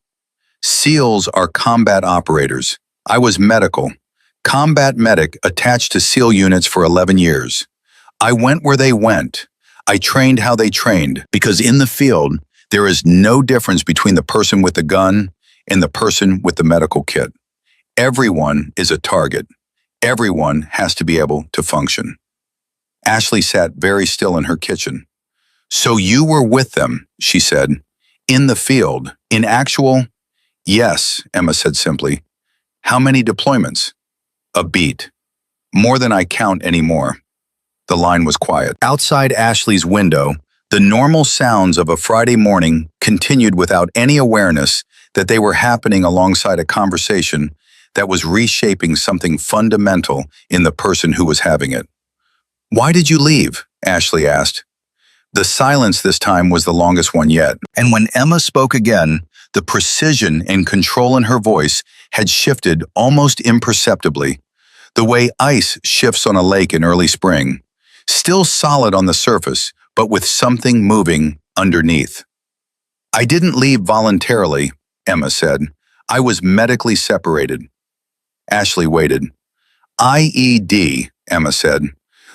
"SEALs are combat operators. I was medical. Combat medic attached to SEAL units for 11 years. I went where they went. I trained how they trained, because in the field, there is no difference between the person with the gun and the person with the medical kit. Everyone is a target. Everyone has to be able to function." Ashley sat very still in her kitchen. "So you were with them," she said. "In the field, in actual—" "Yes," Emma said simply. "How many deployments?" "A beat. More than I count anymore." The line was quiet. Outside Ashley's window, the normal sounds of a Friday morning continued without any awareness that they were happening alongside a conversation that was reshaping something fundamental in the person who was having it. Why did you leave? Ashley asked. The silence this time was the longest one yet, and when Emma spoke again, the precision and control in her voice had shifted almost imperceptibly, the way ice shifts on a lake in early spring, still solid on the surface, but with something moving underneath. I didn't leave voluntarily, Emma said. I was medically separated. Ashley waited. IED, Emma said.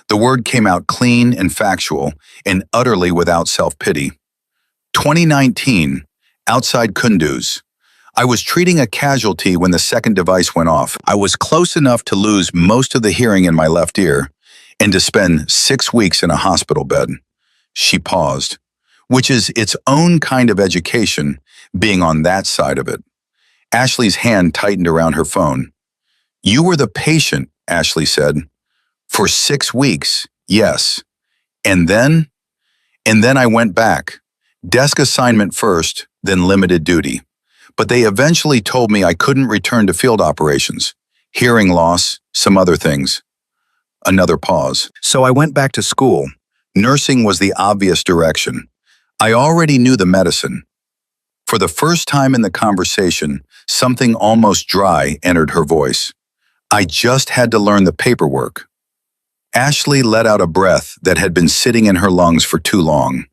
The word came out clean and factual, and utterly without self-pity. 2019, outside Kunduz. I was treating a casualty when the second device went off. I was close enough to lose most of the hearing in my left ear and to spend 6 weeks in a hospital bed. She paused, which is its own kind of education, being on that side of it. Ashley's hand tightened around her phone. You were the patient, Ashley said. For 6 weeks, yes. And then I went back. Desk assignment first, then limited duty. But they eventually told me I couldn't return to field operations. Hearing loss, some other things. Another pause. So I went back to school. Nursing was the obvious direction. I already knew the medicine. For the first time in the conversation, something almost dry entered her voice. I just had to learn the paperwork. Ashley let out a breath that had been sitting in her lungs for too long.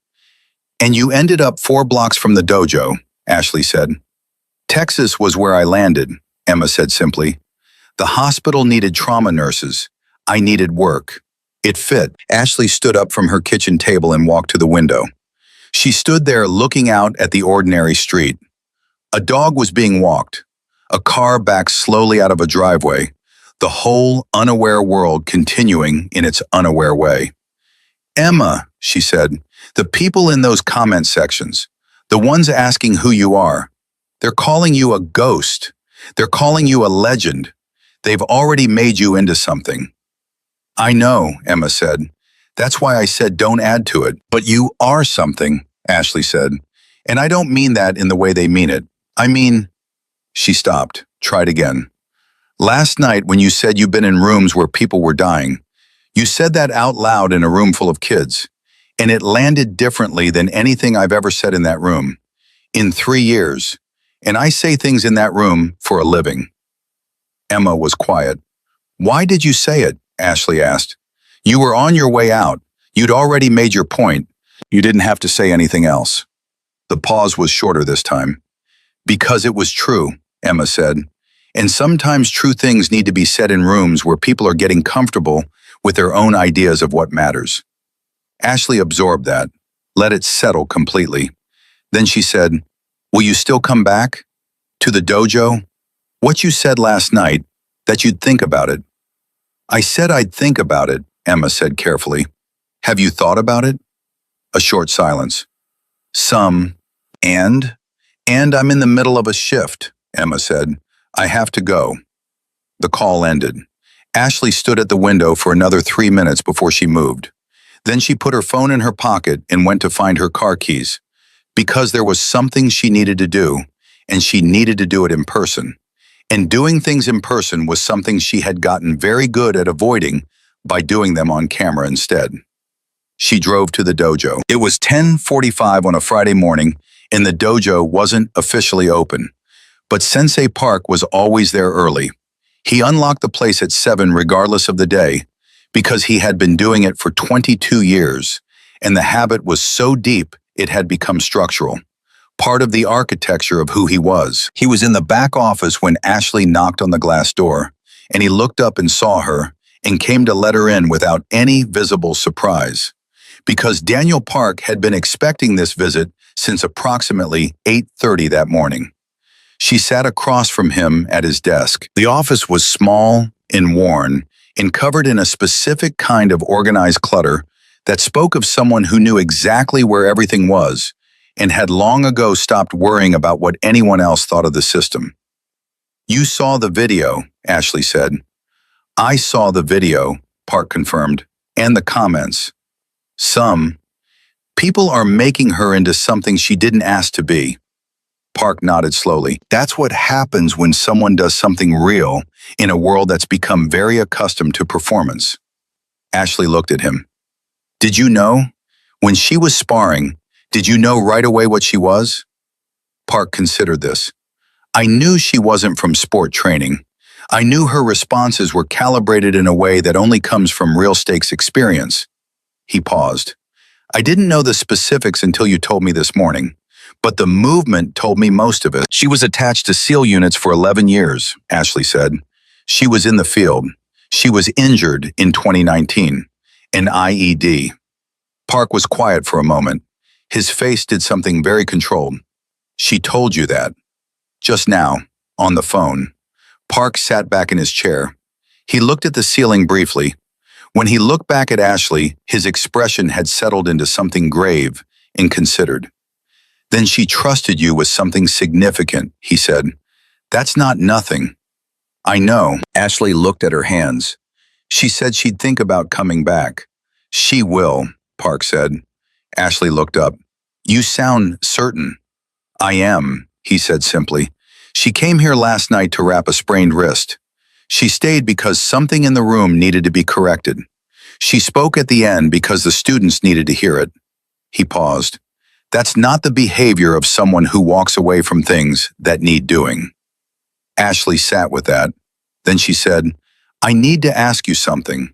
And you ended up 4 blocks from the dojo, Ashley said. Texas was where I landed, Emma said simply. The hospital needed trauma nurses. I needed work. It fit. Ashley stood up from her kitchen table and walked to the window. She stood there looking out at the ordinary street. A dog was being walked. A car backed slowly out of a driveway. The whole unaware world continuing in its unaware way. Emma, she said, the people in those comment sections, the ones asking who you are, they're calling you a ghost. They're calling you a legend. They've already made you into something. I know, Emma said. That's why I said don't add to it. But you are something, Ashley said. And I don't mean that in the way they mean it. I mean, she stopped, tried again. Last night when you said you've been in rooms where people were dying, you said that out loud in a room full of kids, and it landed differently than anything I've ever said in that room. In 3 years, and I say things in that room for a living. Emma was quiet. Why did you say it? Ashley asked. You were on your way out. You'd already made your point. You didn't have to say anything else. The pause was shorter this time. Because it was true, Emma said. And sometimes true things need to be said in rooms where people are getting comfortable with their own ideas of what matters. Ashley absorbed that, let it settle completely. Then she said, will you still come back? To the dojo? What you said last night, that you'd think about it. I said I'd think about it, Emma said carefully. Have you thought about it? A short silence. Some. And I'm in the middle of a shift, Emma said. I have to go. The call ended. Ashley stood at the window for another 3 minutes before she moved. Then she put her phone in her pocket and went to find her car keys. Because there was something she needed to do, and she needed to do it in person. And doing things in person was something she had gotten very good at avoiding by doing them on camera instead. She drove to the dojo. It was 10:45 on a Friday morning, and the dojo wasn't officially open. But Sensei Park was always there early. He unlocked the place at 7 regardless of the day, because he had been doing it for 22 years, and the habit was so deep it had become structural, part of the architecture of who he was. He was in the back office when Ashley knocked on the glass door, and he looked up and saw her, and came to let her in without any visible surprise, because Daniel Park had been expecting this visit since approximately 8:30 that morning. She sat across from him at his desk. The office was small and worn, and covered in a specific kind of organized clutter that spoke of someone who knew exactly where everything was and had long ago stopped worrying about what anyone else thought of the system. You saw the video, Ashley said. I saw the video, Park confirmed, and the comments. Some. People are making her into something she didn't ask to be. Park nodded slowly. That's what happens when someone does something real in a world that's become very accustomed to performance. Ashley looked at him. Did you know? When she was sparring, did you know right away what she was? Park considered this. I knew she wasn't from sport training. I knew her responses were calibrated in a way that only comes from real stakes experience. He paused. I didn't know the specifics until you told me this morning, but the movement told me most of it. She was attached to SEAL units for 11 years, Ashley said. She was in the field. She was injured in 2019, an IED. Park was quiet for a moment. His face did something very controlled. She told you that. Just now, on the phone. Park sat back in his chair. He looked at the ceiling briefly. When he looked back at Ashley, his expression had settled into something grave and considered. Then she trusted you with something significant, he said. That's not nothing. I know. Ashley looked at her hands. She said she'd think about coming back. She will, Park said. Ashley looked up. You sound certain. I am, he said simply. She came here last night to wrap a sprained wrist. She stayed because something in the room needed to be corrected. She spoke at the end because the students needed to hear it. He paused. That's not the behavior of someone who walks away from things that need doing. Ashley sat with that. Then she said, I need to ask you something.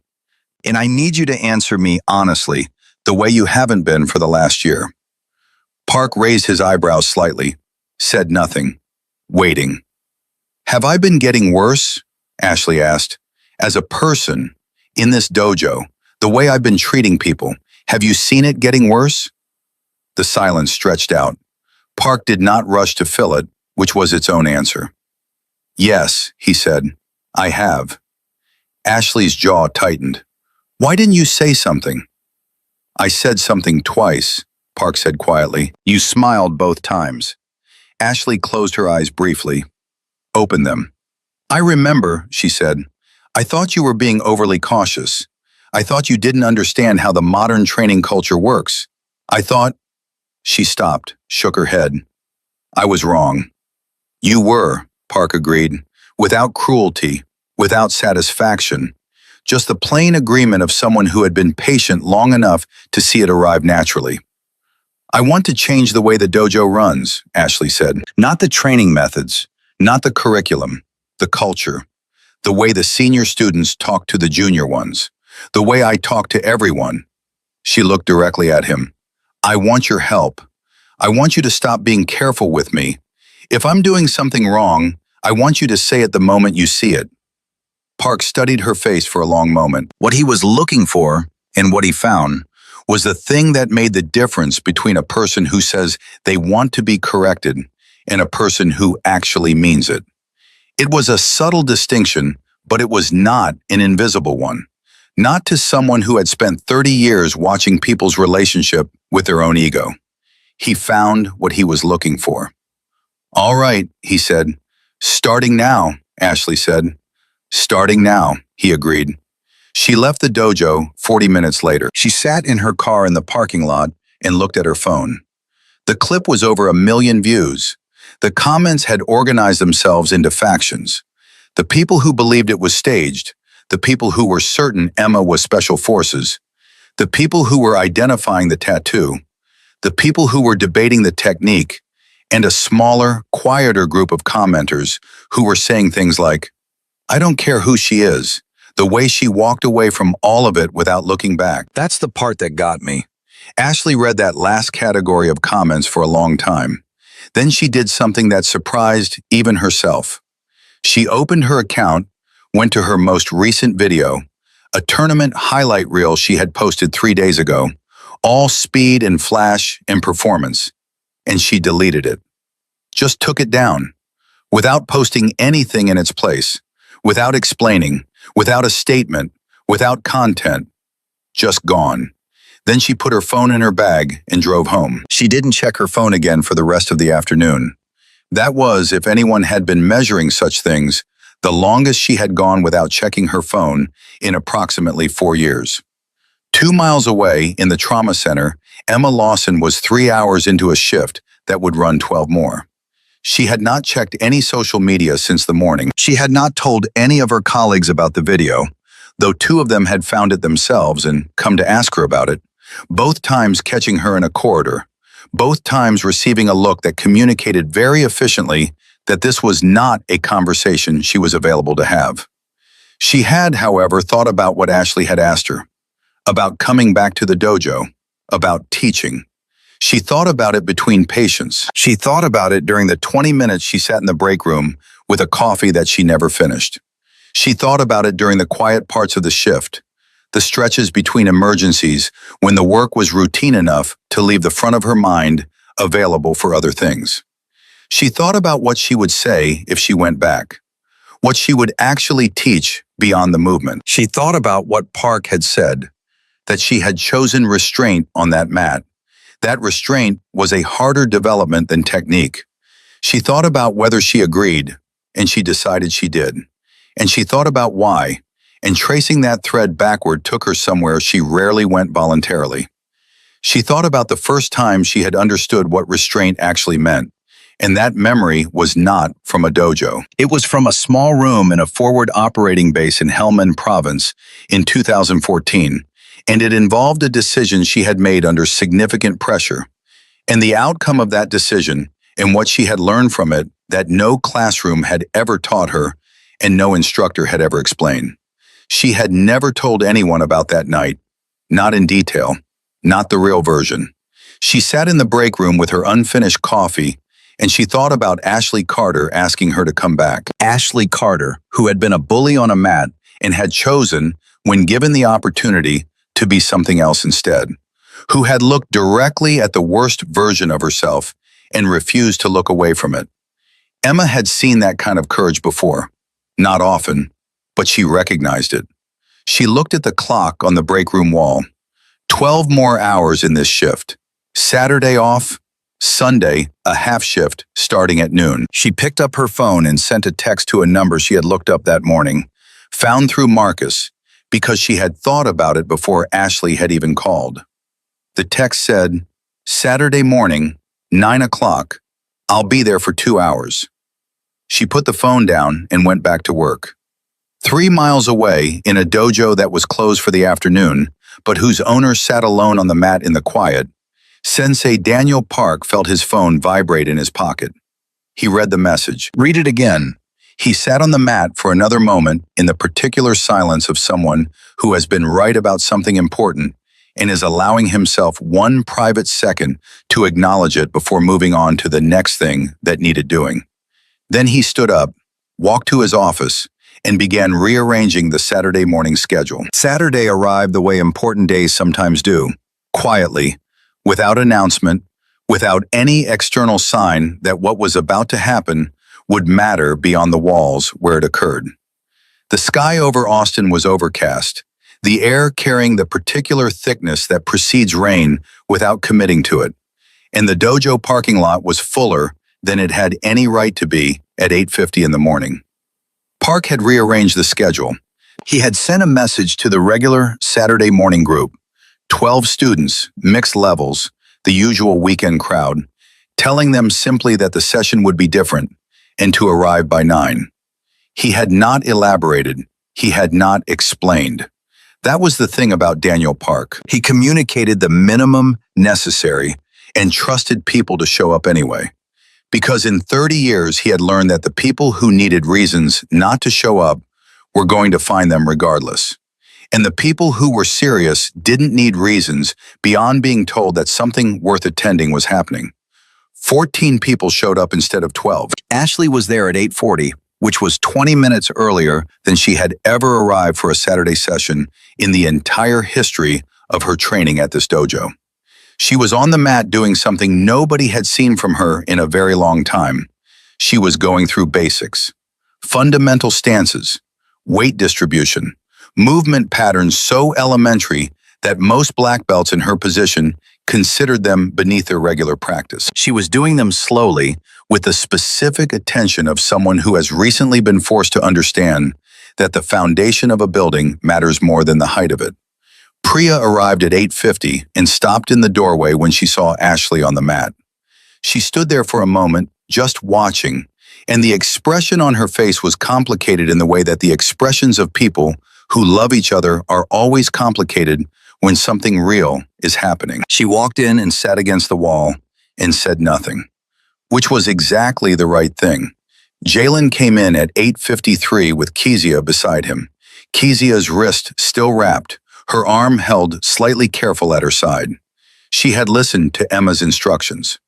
And I need you to answer me honestly, the way you haven't been for the last year. Park raised his eyebrows slightly, said nothing, waiting. Have I been getting worse? Ashley asked. As a person, in this dojo, the way I've been treating people, have you seen it getting worse? The silence stretched out. Park did not rush to fill it, which was its own answer. Yes, he said, I have. Ashley's jaw tightened. Why didn't you say something? I said something twice, Park said quietly. You smiled both times. Ashley closed her eyes briefly. Open them. I remember, she said. I thought you were being overly cautious. I thought you didn't understand how the modern training culture works. I thought... She stopped, shook her head. I was wrong. You were, Park agreed, without cruelty, without satisfaction, just the plain agreement of someone who had been patient long enough to see it arrive naturally. I want to change the way the dojo runs, Ashley said. Not the training methods, not the curriculum, the culture, the way the senior students talk to the junior ones, the way I talk to everyone. She looked directly at him. I want your help. I want you to stop being careful with me. If I'm doing something wrong, I want you to say it the moment you see it. Park studied her face for a long moment. What he was looking for, and what he found, was the thing that made the difference between a person who says they want to be corrected and a person who actually means it. It was a subtle distinction, but it was not an invisible one. Not to someone who had spent 30 years watching people's relationship with their own ego. He found what he was looking for. All right, he said. Starting now, Ashley said. Starting now, he agreed. She left the dojo 40 minutes later. She sat in her car in the parking lot and looked at her phone. The clip was over 1 million views. The comments had organized themselves into factions. The people who believed it was staged, the people who were certain Emma was special forces, the people who were identifying the tattoo, the people who were debating the technique, and a smaller, quieter group of commenters who were saying things like, I don't care who she is, the way she walked away from all of it without looking back. That's the part that got me. Ashley read that last category of comments for a long time. Then she did something that surprised even herself. She opened her account, went to her most recent video, a tournament highlight reel she had posted 3 days ago, all speed and flash and performance, and she deleted it. Just took it down, without posting anything in its place, without explaining, without a statement, without content, just gone. Then she put her phone in her bag and drove home. She didn't check her phone again for the rest of the afternoon. That was, if anyone had been measuring such things, the longest she had gone without checking her phone in approximately 4 years. 2 miles away, in the trauma center, Emma Lawson was 3 hours into a shift that would run 12 more. She had not checked any social media since the morning. She had not told any of her colleagues about the video, though two of them had found it themselves and come to ask her about it, both times catching her in a corridor, both times receiving a look that communicated very efficiently that this was not a conversation she was available to have. She had, however, thought about what Ashley had asked her, about coming back to the dojo, about teaching. She thought about it between patients. She thought about it during the 20 minutes she sat in the break room with a coffee that she never finished. She thought about it during the quiet parts of the shift, the stretches between emergencies when the work was routine enough to leave the front of her mind available for other things. She thought about what she would say if she went back, what she would actually teach beyond the movement. She thought about what Park had said, that she had chosen restraint on that mat. That restraint was a harder development than technique. She thought about whether she agreed, and she decided she did. And she thought about why, and tracing that thread backward took her somewhere she rarely went voluntarily. She thought about the first time she had understood what restraint actually meant, and that memory was not from a dojo. It was from a small room in a forward operating base in Helmand Province in 2014, and it involved a decision she had made under significant pressure. And the outcome of that decision, and what she had learned from it, that no classroom had ever taught her, and no instructor had ever explained. She had never told anyone about that night, not in detail, not the real version. She sat in the break room with her unfinished coffee, and she thought about Ashley Carter asking her to come back. Ashley Carter, who had been a bully on a mat and had chosen, when given the opportunity, to be something else instead, who had looked directly at the worst version of herself and refused to look away from it. Emma had seen that kind of courage before, not often, but she recognized it. She looked at the clock on the break room wall. 12 more hours in this shift. Saturday off, Sunday, a half shift starting at noon. She picked up her phone and sent a text to a number she had looked up that morning, found through Marcus, because she had thought about it before Ashley had even called. The text said, "Saturday morning, 9 o'clock. I'll be there for 2 hours." She put the phone down and went back to work. 3 miles away, in a dojo that was closed for the afternoon, but whose owner sat alone on the mat in the quiet, Sensei Daniel Park felt his phone vibrate in his pocket. He read the message. Read it again. He sat on the mat for another moment in the particular silence of someone who has been right about something important and is allowing himself one private second to acknowledge it before moving on to the next thing that needed doing. Then he stood up, walked to his office, and began rearranging the Saturday morning schedule. Saturday arrived the way important days sometimes do, quietly, without announcement, without any external sign that what was about to happen would matter beyond the walls where it occurred. The sky over Austin was overcast, the air carrying the particular thickness that precedes rain without committing to it, and the dojo parking lot was fuller than it had any right to be at 8:50 in the morning. Park had rearranged the schedule. He had sent a message to the regular Saturday morning group, 12 students, mixed levels, the usual weekend crowd, telling them simply that the session would be different and to arrive by 9. He had not elaborated. He had not explained. That was the thing about Daniel Park. He communicated the minimum necessary and trusted people to show up anyway. Because in 30 years, he had learned that the people who needed reasons not to show up were going to find them regardless. And the people who were serious didn't need reasons beyond being told that something worth attending was happening. 14 people showed up instead of 12. Ashley was there at 8:40, which was 20 minutes earlier than she had ever arrived for a Saturday session in the entire history of her training at this dojo. She was on the mat doing something nobody had seen from her in a very long time. She was going through basics, fundamental stances, weight distribution, movement patterns so elementary that most black belts in her position considered them beneath their regular practice. She was doing them slowly, with the specific attention of someone who has recently been forced to understand that the foundation of a building matters more than the height of it. Priya arrived at 8:50 and stopped in the doorway when she saw Ashley on the mat. She stood there for a moment, just watching, and the expression on her face was complicated in the way that the expressions of people who love each other are always complicated when something real is happening. She walked in and sat against the wall and said nothing, which was exactly the right thing. Jalen came in at 8:53 with Kezia beside him. Kezia's wrist still wrapped, her arm held slightly careful at her side. She had listened to Emma's instructions.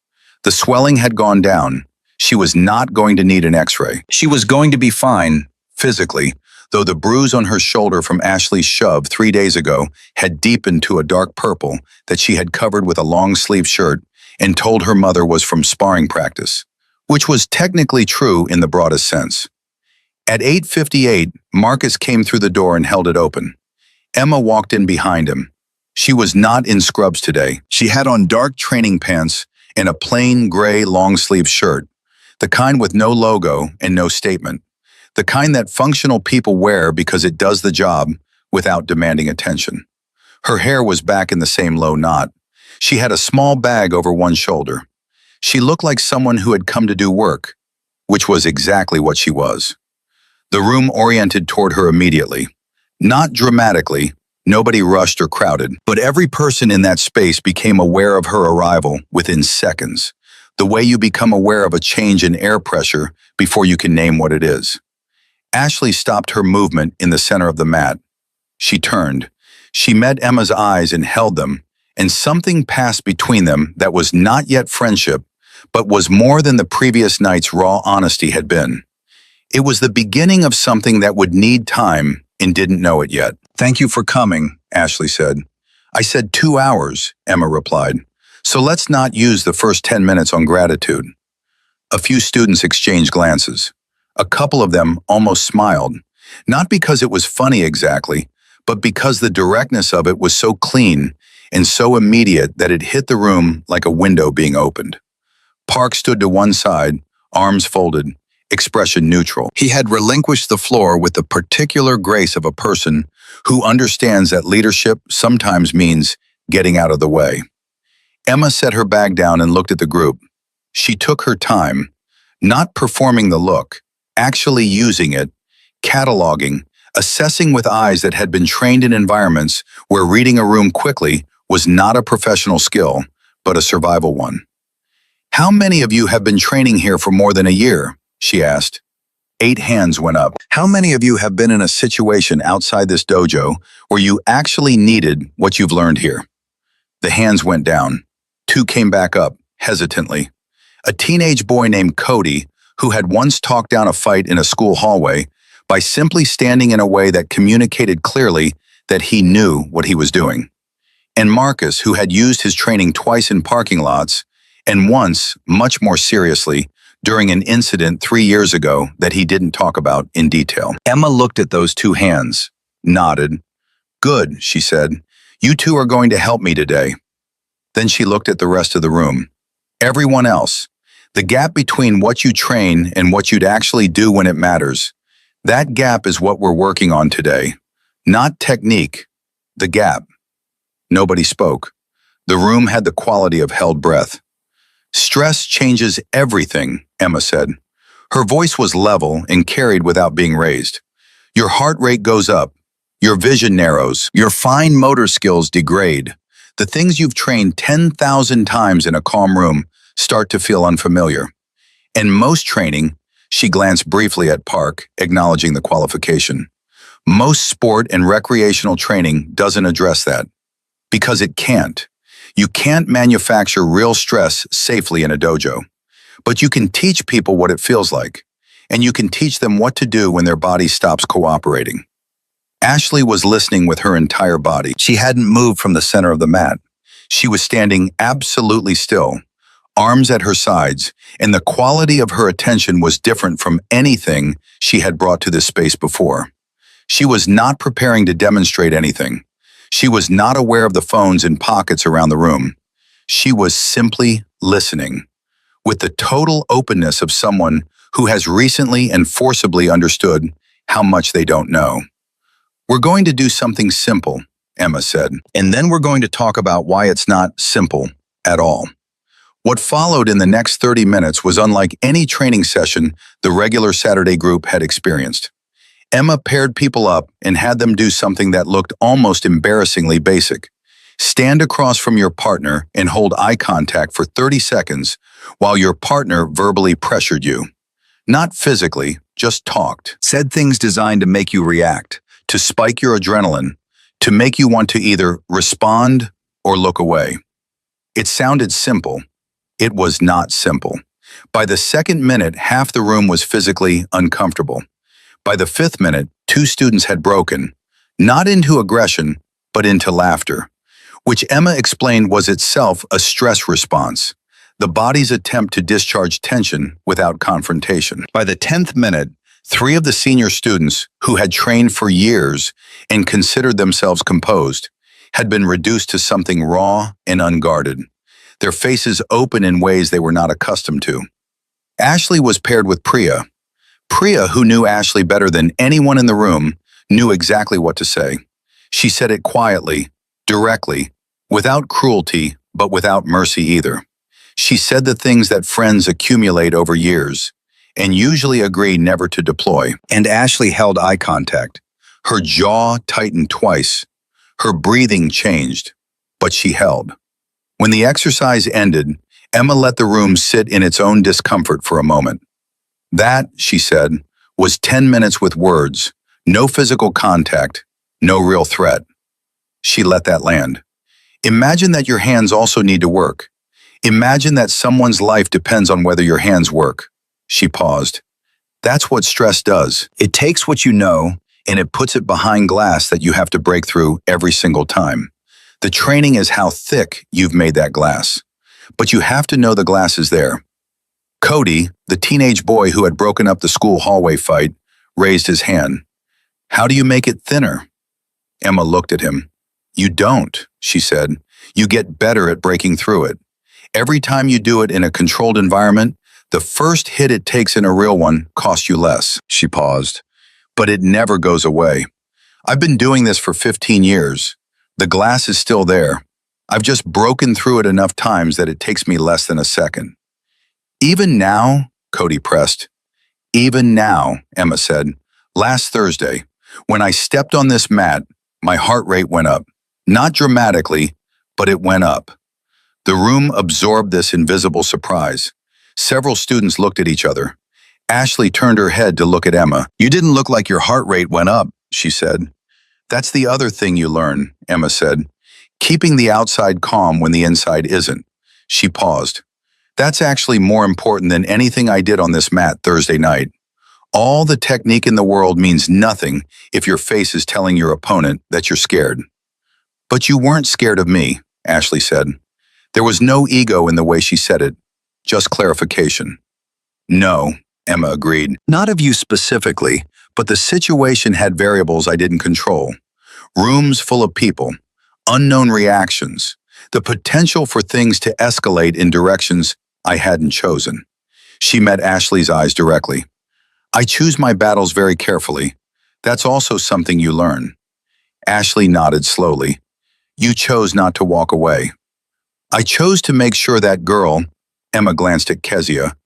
The swelling had gone down. She was not going to need an x-ray. She was going to be fine, physically, though the bruise on her shoulder from Ashley's shove 3 days ago had deepened to a dark purple that she had covered with a long-sleeve shirt and told her mother was from sparring practice, which was technically true in the broadest sense. At 8:58, Marcus came through the door and held it open. Emma walked in behind him. She was not in scrubs today. She had on dark training pants and a plain gray long-sleeve shirt, the kind with no logo and no statement, the kind that functional people wear because it does the job without demanding attention. Her hair was back in the same low knot. She had a small bag over one shoulder. She looked like someone who had come to do work, which was exactly what she was. The room oriented toward her immediately. Not dramatically, nobody rushed or crowded, but every person in that space became aware of her arrival within seconds, the way you become aware of a change in air pressure before you can name what it is. Ashley stopped her movement in the center of the mat. She turned. She met Emma's eyes and held them, and something passed between them that was not yet friendship, but was more than the previous night's raw honesty had been. It was the beginning of something that would need time and didn't know it yet. "Thank you for coming," Ashley said. "I said 2 hours," Emma replied. "So let's not use the first 10 minutes on gratitude." A few students exchanged glances. A couple of them almost smiled, not because it was funny exactly, but because the directness of it was so clean and so immediate that it hit the room like a window being opened. Park stood to one side, arms folded, expression neutral. He had relinquished the floor with the particular grace of a person who understands that leadership sometimes means getting out of the way. Emma set her bag down and looked at the group. She took her time, not performing the look, actually using it, cataloging, assessing with eyes that had been trained in environments where reading a room quickly was not a professional skill, but a survival one. "How many of you have been training here for more than a year?" she asked. 8 hands went up. "How many of you have been in a situation outside this dojo where you actually needed what you've learned here?" The hands went down. 2 came back up, hesitantly. A teenage boy named Cody, who had once talked down a fight in a school hallway by simply standing in a way that communicated clearly that he knew what he was doing. And Marcus, who had used his training twice in parking lots, and once, much more seriously, during an incident 3 years ago that he didn't talk about in detail. Emma looked at those 2 hands, nodded. "Good," she said. "You 2 are going to help me today." Then she looked at the rest of the room. Everyone else. The gap between what you train and what you'd actually do when it matters. That gap is what we're working on today. Not technique. The gap. Nobody spoke. The room had the quality of held breath. "Stress changes everything," Emma said. Her voice was level and carried without being raised. "Your heart rate goes up. Your vision narrows. Your fine motor skills degrade. The things you've trained 10,000 times in a calm room start to feel unfamiliar. And most training," she glanced briefly at Park, acknowledging the qualification, "most sport and recreational training doesn't address that. Because it can't. You can't manufacture real stress safely in a dojo. But you can teach people what it feels like, and you can teach them what to do when their body stops cooperating." Ashley was listening with her entire body. She hadn't moved from the center of the mat. She was standing absolutely still, arms at her sides, and the quality of her attention was different from anything she had brought to this space before. She was not preparing to demonstrate anything. She was not aware of the phones in pockets around the room. She was simply listening, with the total openness of someone who has recently and forcibly understood how much they don't know. "We're going to do something simple," Emma said, "and then we're going to talk about why it's not simple at all." What followed in the next 30 minutes was unlike any training session the regular Saturday group had experienced. Emma paired people up and had them do something that looked almost embarrassingly basic. Stand across from your partner and hold eye contact for 30 seconds while your partner verbally pressured you. Not physically, just talked. Said things designed to make you react, to spike your adrenaline, to make you want to either respond or look away. It sounded simple. It was not simple. By the second minute, half the room was physically uncomfortable. By the fifth minute, 2 students had broken, not into aggression, but into laughter, which Emma explained was itself a stress response, the body's attempt to discharge tension without confrontation. By the 10th minute, 3 of the senior students, who had trained for years and considered themselves composed, had been reduced to something raw and unguarded, their faces open in ways they were not accustomed to. Ashley was paired with Priya. Priya, who knew Ashley better than anyone in the room, knew exactly what to say. She said it quietly, directly, without cruelty, but without mercy either. She said the things that friends accumulate over years, and usually agree never to deploy. And Ashley held eye contact. Her jaw tightened twice. Her breathing changed, but she held. When the exercise ended, Emma let the room sit in its own discomfort for a moment. That, she said, was 10 minutes with words, no physical contact, no real threat. She let that land. Imagine that your hands also need to work. Imagine that someone's life depends on whether your hands work. She paused. That's what stress does. It takes what you know and it puts it behind glass that you have to break through every single time. The training is how thick you've made that glass. But you have to know the glass is there. Cody, the teenage boy who had broken up the school hallway fight, raised his hand. How do you make it thinner? Emma looked at him. You don't, she said. You get better at breaking through it. Every time you do it in a controlled environment, the first hit it takes in a real one costs you less. She paused. But it never goes away. I've been doing this for 15 years. The glass is still there. I've just broken through it enough times that it takes me less than a second. Even now, Cody pressed. Even now, Emma said. Last Thursday, when I stepped on this mat, my heart rate went up. Not dramatically, but it went up. The room absorbed this invisible surprise. Several students looked at each other. Ashley turned her head to look at Emma. You didn't look like your heart rate went up, she said. That's the other thing you learn, Emma said. Keeping the outside calm when the inside isn't. She paused. That's actually more important than anything I did on this mat Thursday night. All the technique in the world means nothing if your face is telling your opponent that you're scared. But you weren't scared of me, Ashley said. There was no ego in the way she said it, just clarification. No, Emma agreed. Not of you specifically, but the situation had variables I didn't control. Rooms full of people, unknown reactions, the potential for things to escalate in directions I hadn't chosen. She met Ashley's eyes directly. I choose my battles very carefully. That's also something you learn. Ashley nodded slowly. You chose not to walk away. I chose to make sure that girl, Emma glanced at Kezia,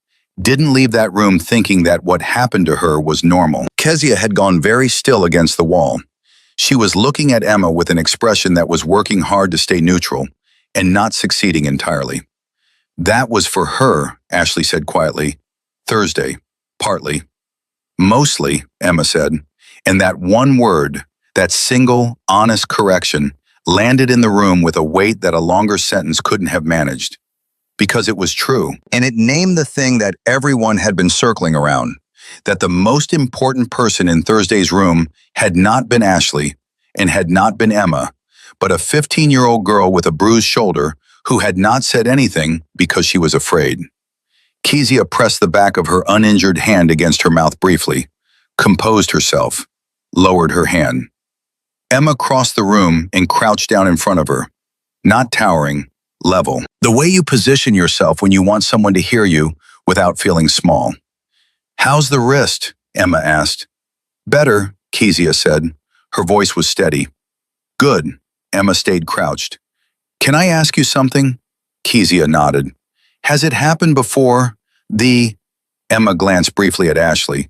didn't leave that room thinking that what happened to her was normal. Kezia had gone very still against the wall. She was looking at Emma with an expression that was working hard to stay neutral and not succeeding entirely. That was for her, Ashley said quietly. Thursday, partly. Mostly, Emma said, and that one word, that single, honest correction, landed in the room with a weight that a longer sentence couldn't have managed. Because it was true, and it named the thing that everyone had been circling around, that the most important person in Thursday's room had not been Ashley and had not been Emma, but a 15-year-old girl with a bruised shoulder who had not said anything because she was afraid. Kezia pressed the back of her uninjured hand against her mouth briefly, composed herself, lowered her hand. Emma crossed the room and crouched down in front of her, not towering, level. The way you position yourself when you want someone to hear you without feeling small. How's the wrist? Emma asked. Better, Kezia said. Her voice was steady. Good. Emma stayed crouched. Can I ask you something? Kezia nodded. Has it happened before? Emma glanced briefly at Ashley.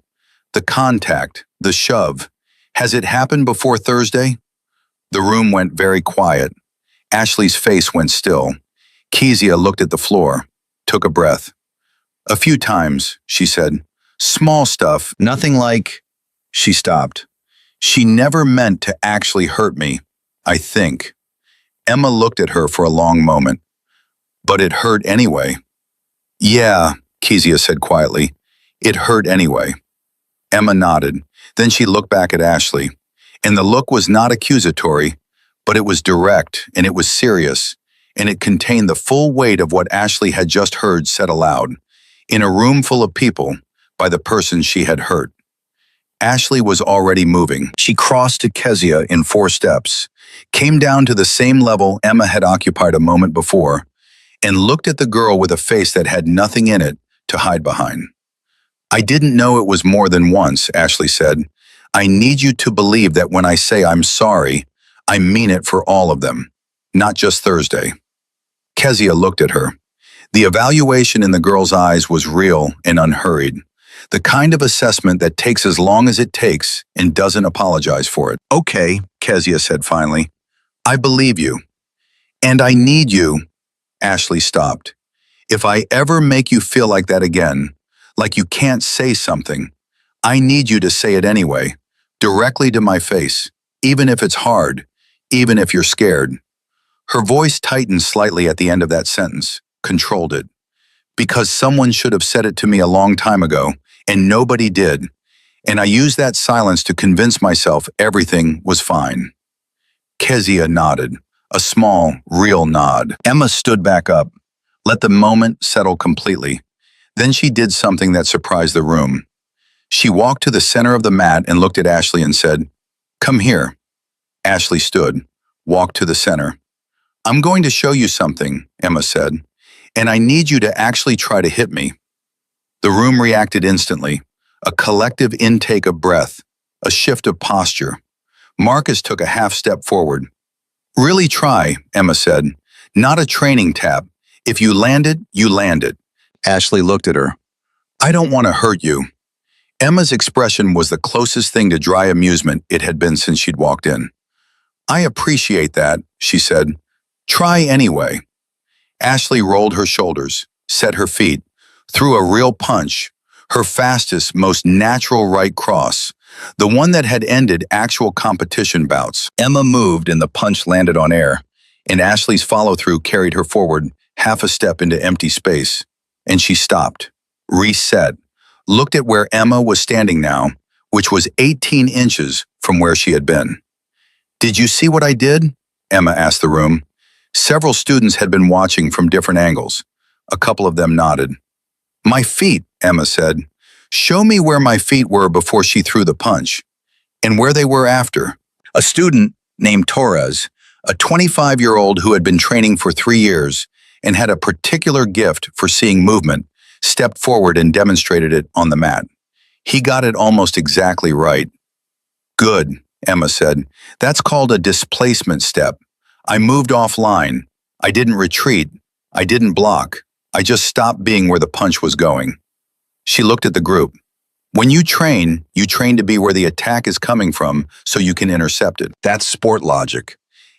The contact, the shove. Has it happened before Thursday? The room went very quiet. Ashley's face went still. Kezia looked at the floor, took a breath. A few times, she said. Small stuff, nothing like... She stopped. She never meant to actually hurt me, I think. Emma looked at her for a long moment. But it hurt anyway. Yeah, Kezia said quietly. It hurt anyway. Emma nodded. Then she looked back at Ashley. And the look was not accusatory, but it was direct and it was serious, and it contained the full weight of what Ashley had just heard said aloud, in a room full of people, by the person she had hurt. Ashley was already moving. She crossed to Kezia in 4 steps, came down to the same level Emma had occupied a moment before, and looked at the girl with a face that had nothing in it to hide behind. I didn't know it was more than once, Ashley said. I need you to believe that when I say I'm sorry, I mean it for all of them, not just Thursday. Kezia looked at her. The evaluation in the girl's eyes was real and unhurried. The kind of assessment that takes as long as it takes and doesn't apologize for it. Okay, Kezia said finally. I believe you. And I need you. Ashley stopped. If I ever make you feel like that again, like you can't say something, I need you to say it anyway, directly to my face, even if it's hard, even if you're scared. Her voice tightened slightly at the end of that sentence, controlled it. Because someone should have said it to me a long time ago, and nobody did, and I used that silence to convince myself everything was fine. Kezia nodded, a small, real nod. Emma stood back up, let the moment settle completely. Then she did something that surprised the room. She walked to the center of the mat and looked at Ashley and said, "Come here." Ashley stood, walked to the center. "I'm going to show you something," Emma said, "and I need you to actually try to hit me." The room reacted instantly, a collective intake of breath, a shift of posture. Marcus took a half step forward. "Really try," Emma said. "Not a training tap. If you land it, you land it." Ashley looked at her. "I don't want to hurt you." Emma's expression was the closest thing to dry amusement it had been since she'd walked in. "I appreciate that," she said. "Try anyway." Ashley rolled her shoulders, set her feet, threw a real punch, her fastest, most natural right cross, the one that had ended actual competition bouts. Emma moved and the punch landed on air, and Ashley's follow-through carried her forward half a step into empty space, and she stopped, reset, looked at where Emma was standing now, which was 18 inches from where she had been. "Did you see what I did?" Emma asked the room. Several students had been watching from different angles. A couple of them nodded. "My feet," Emma said. "Show me where my feet were before she threw the punch, and where they were after." A student named Torres, a 25-year-old who had been training for 3 years and had a particular gift for seeing movement, stepped forward and demonstrated it on the mat. He got it almost exactly right. "Good," Emma said. "That's called a displacement step. I moved offline. I didn't retreat. I didn't block. I just stopped being where the punch was going." She looked at the group. When you train to be where the attack is coming from so you can intercept it. That's sport logic.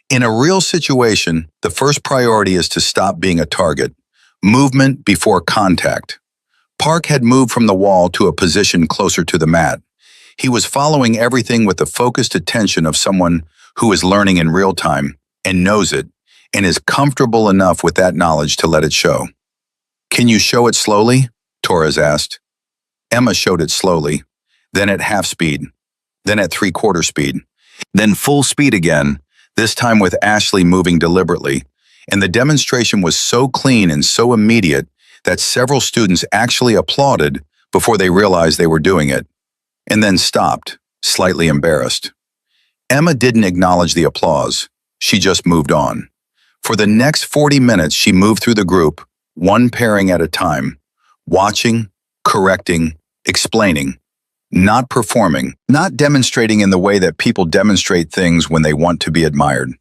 In a real situation, the first priority is to stop being a target. Movement before contact. Park had moved from the wall to a position closer to the mat. He was following everything with the focused attention of someone who is learning in real time and knows it and is comfortable enough with that knowledge to let it show. "Can you show it slowly?" Torres asked. Emma showed it slowly, then at half speed, then at 3/4 speed, then full speed again, this time with Ashley moving deliberately, and the demonstration was so clean and so immediate that several students actually applauded before they realized they were doing it, and then stopped, slightly embarrassed. Emma didn't acknowledge the applause. She just moved on. For the next 40 minutes, she moved through the group, one pairing at a time, watching, correcting, explaining, not performing, not demonstrating in the way that people demonstrate things when they want to be admired.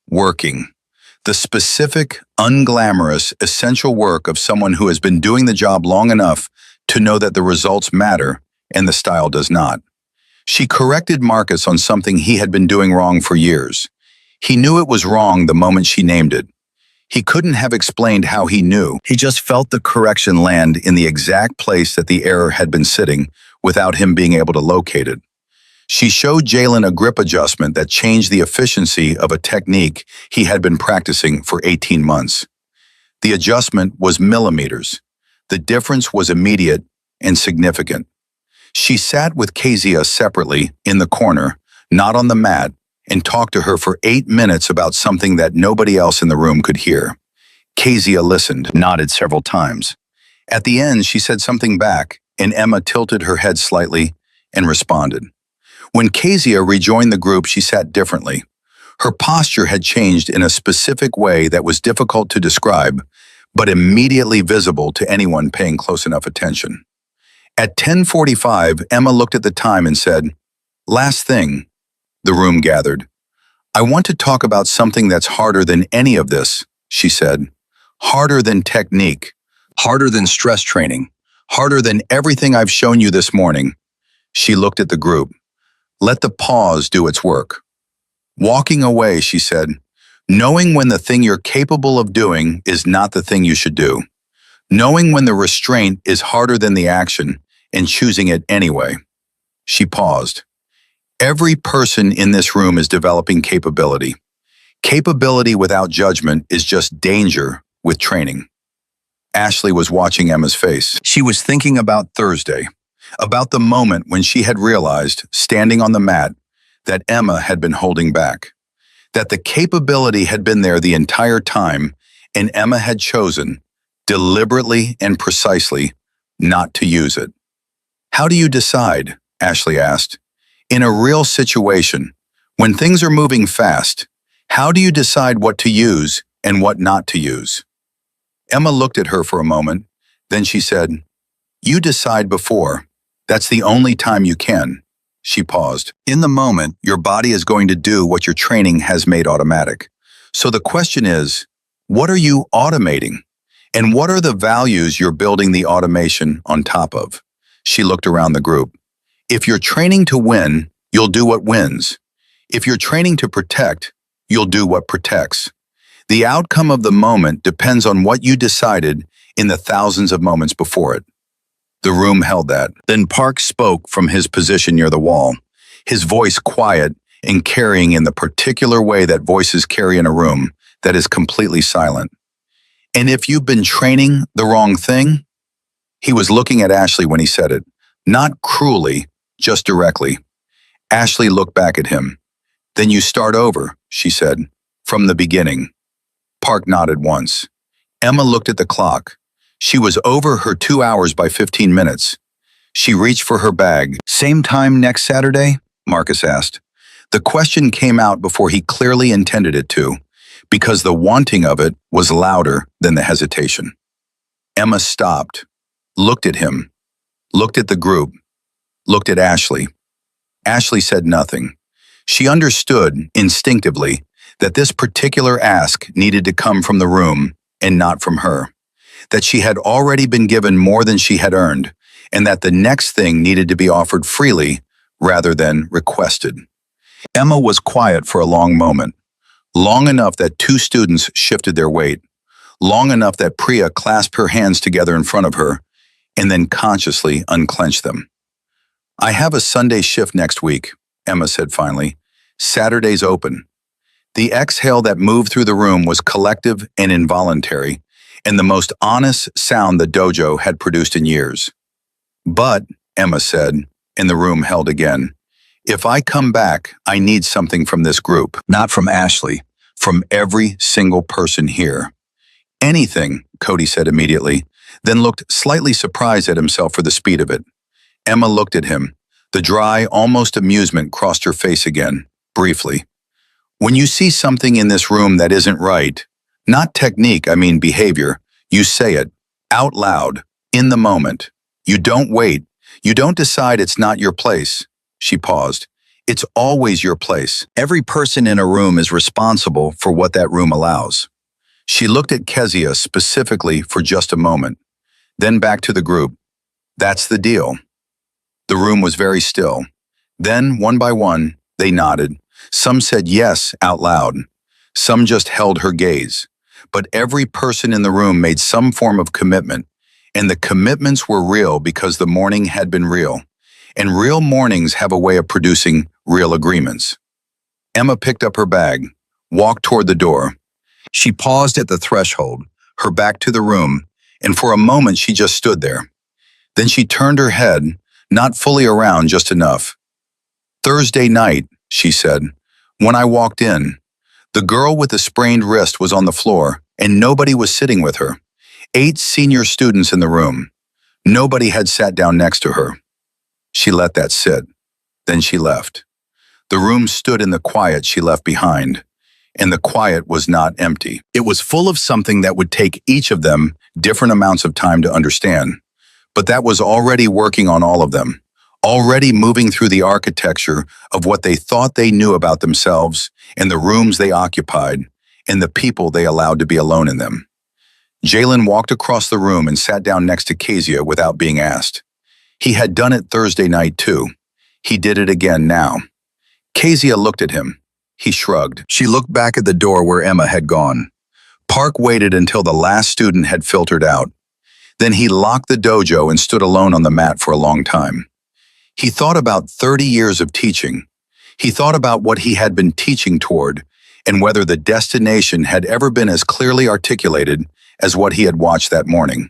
Working. The specific, unglamorous, essential work of someone who has been doing the job long enough to know that the results matter and the style does not. She corrected Marcus on something he had been doing wrong for years. He knew it was wrong the moment she named it. He couldn't have explained how he knew. He just felt the correction land in the exact place that the error had been sitting without him being able to locate it. She showed Jalen a grip adjustment that changed the efficiency of a technique he had been practicing for 18 months. The adjustment was millimeters. The difference was immediate and significant. She sat with Kezia separately in the corner, not on the mat, and talked to her for 8 minutes about something that nobody else in the room could hear. Kezia listened, nodded several times. At the end, she said something back, and Emma tilted her head slightly and responded. When Kezia rejoined the group, she sat differently. Her posture had changed in a specific way that was difficult to describe, but immediately visible to anyone paying close enough attention. At 10:45, Emma looked at the time and said, "Last thing." The room gathered. "I want to talk about something that's harder than any of this," she said. "Harder than technique, harder than stress training, harder than everything I've shown you this morning." She looked at the group. "Let the pause do its work." Walking away, she said, "Knowing when the thing you're capable of doing is not the thing you should do. Knowing when the restraint is harder than the action and choosing it anyway." She paused. Every person in this room is developing capability. Capability without judgment is just danger with training. Ashley was watching Emma's face. She was thinking about Thursday, about the moment when she had realized, standing on the mat, that Emma had been holding back, that the capability had been there the entire time, and Emma had chosen, deliberately and precisely, not to use it. "How do you decide?" Ashley asked. "In a real situation, when things are moving fast, how do you decide what to use and what not to use?" Emma looked at her for a moment, then she said, "You decide before. That's the only time you can." She paused. "In the moment, your body is going to do what your training has made automatic. So the question is, what are you automating? And what are the values you're building the automation on top of?" She looked around the group. "If you're training to win, you'll do what wins. If you're training to protect, you'll do what protects. The outcome of the moment depends on what you decided in the thousands of moments before it." The room held that. Then Park spoke from his position near the wall, his voice quiet and carrying in the particular way that voices carry in a room that is completely silent. "And if you've been training the wrong thing?" He was looking at Ashley when he said it, not cruelly, just directly. Ashley looked back at him. "Then you start over," she said, "from the beginning." Park nodded once. Emma looked at the clock. She was over her 2 hours by 15 minutes. She reached for her bag. "Same time next Saturday?" Marcus asked. The question came out before he clearly intended it to, because the wanting of it was louder than the hesitation. Emma stopped, looked at him, looked at the group, looked at Ashley. Ashley said nothing. She understood, instinctively, that this particular ask needed to come from the room and not from her, that she had already been given more than she had earned, and that the next thing needed to be offered freely rather than requested. Emma was quiet for a long moment, long enough that 2 students shifted their weight, long enough that Priya clasped her hands together in front of her and then consciously unclenched them. "I have a Sunday shift next week," Emma said finally. "Saturday's open." The exhale that moved through the room was collective and involuntary, and the most honest sound the dojo had produced in years. "But," Emma said, and the room held again, "if I come back, I need something from this group, not from Ashley, from every single person here." "Anything," Cody said immediately, then looked slightly surprised at himself for the speed of it. Emma looked at him. The dry, almost amusement crossed her face again, briefly. "When you see something in this room that isn't right, not technique, I mean behavior, you say it, out loud, in the moment. You don't wait. You don't decide it's not your place." She paused. "It's always your place. Every person in a room is responsible for what that room allows." She looked at Kezia specifically for just a moment, then back to the group. "That's the deal." The room was very still. Then, one by one, they nodded. Some said yes out loud. Some just held her gaze. But every person in the room made some form of commitment, and the commitments were real because the morning had been real. And real mornings have a way of producing real agreements. Emma picked up her bag, walked toward the door. She paused at the threshold, her back to the room, and for a moment she just stood there. Then she turned her head, not fully around, just enough. "Thursday night," she said. "When I walked in, the girl with the sprained wrist was on the floor, and nobody was sitting with her. 8 senior students in the room. Nobody had sat down next to her." She let that sit. Then she left. The room stood in the quiet she left behind, and the quiet was not empty. It was full of something that would take each of them different amounts of time to understand, but that was already working on all of them, already moving through the architecture of what they thought they knew about themselves and the rooms they occupied and the people they allowed to be alone in them. Jalen walked across the room and sat down next to Kezia without being asked. He had done it Thursday night too. He did it again now. Kezia looked at him. He shrugged. She looked back at the door where Emma had gone. Park waited until the last student had filtered out. Then he locked the dojo and stood alone on the mat for a long time. He thought about 30 years of teaching. He thought about what he had been teaching toward and whether the destination had ever been as clearly articulated as what he had watched that morning.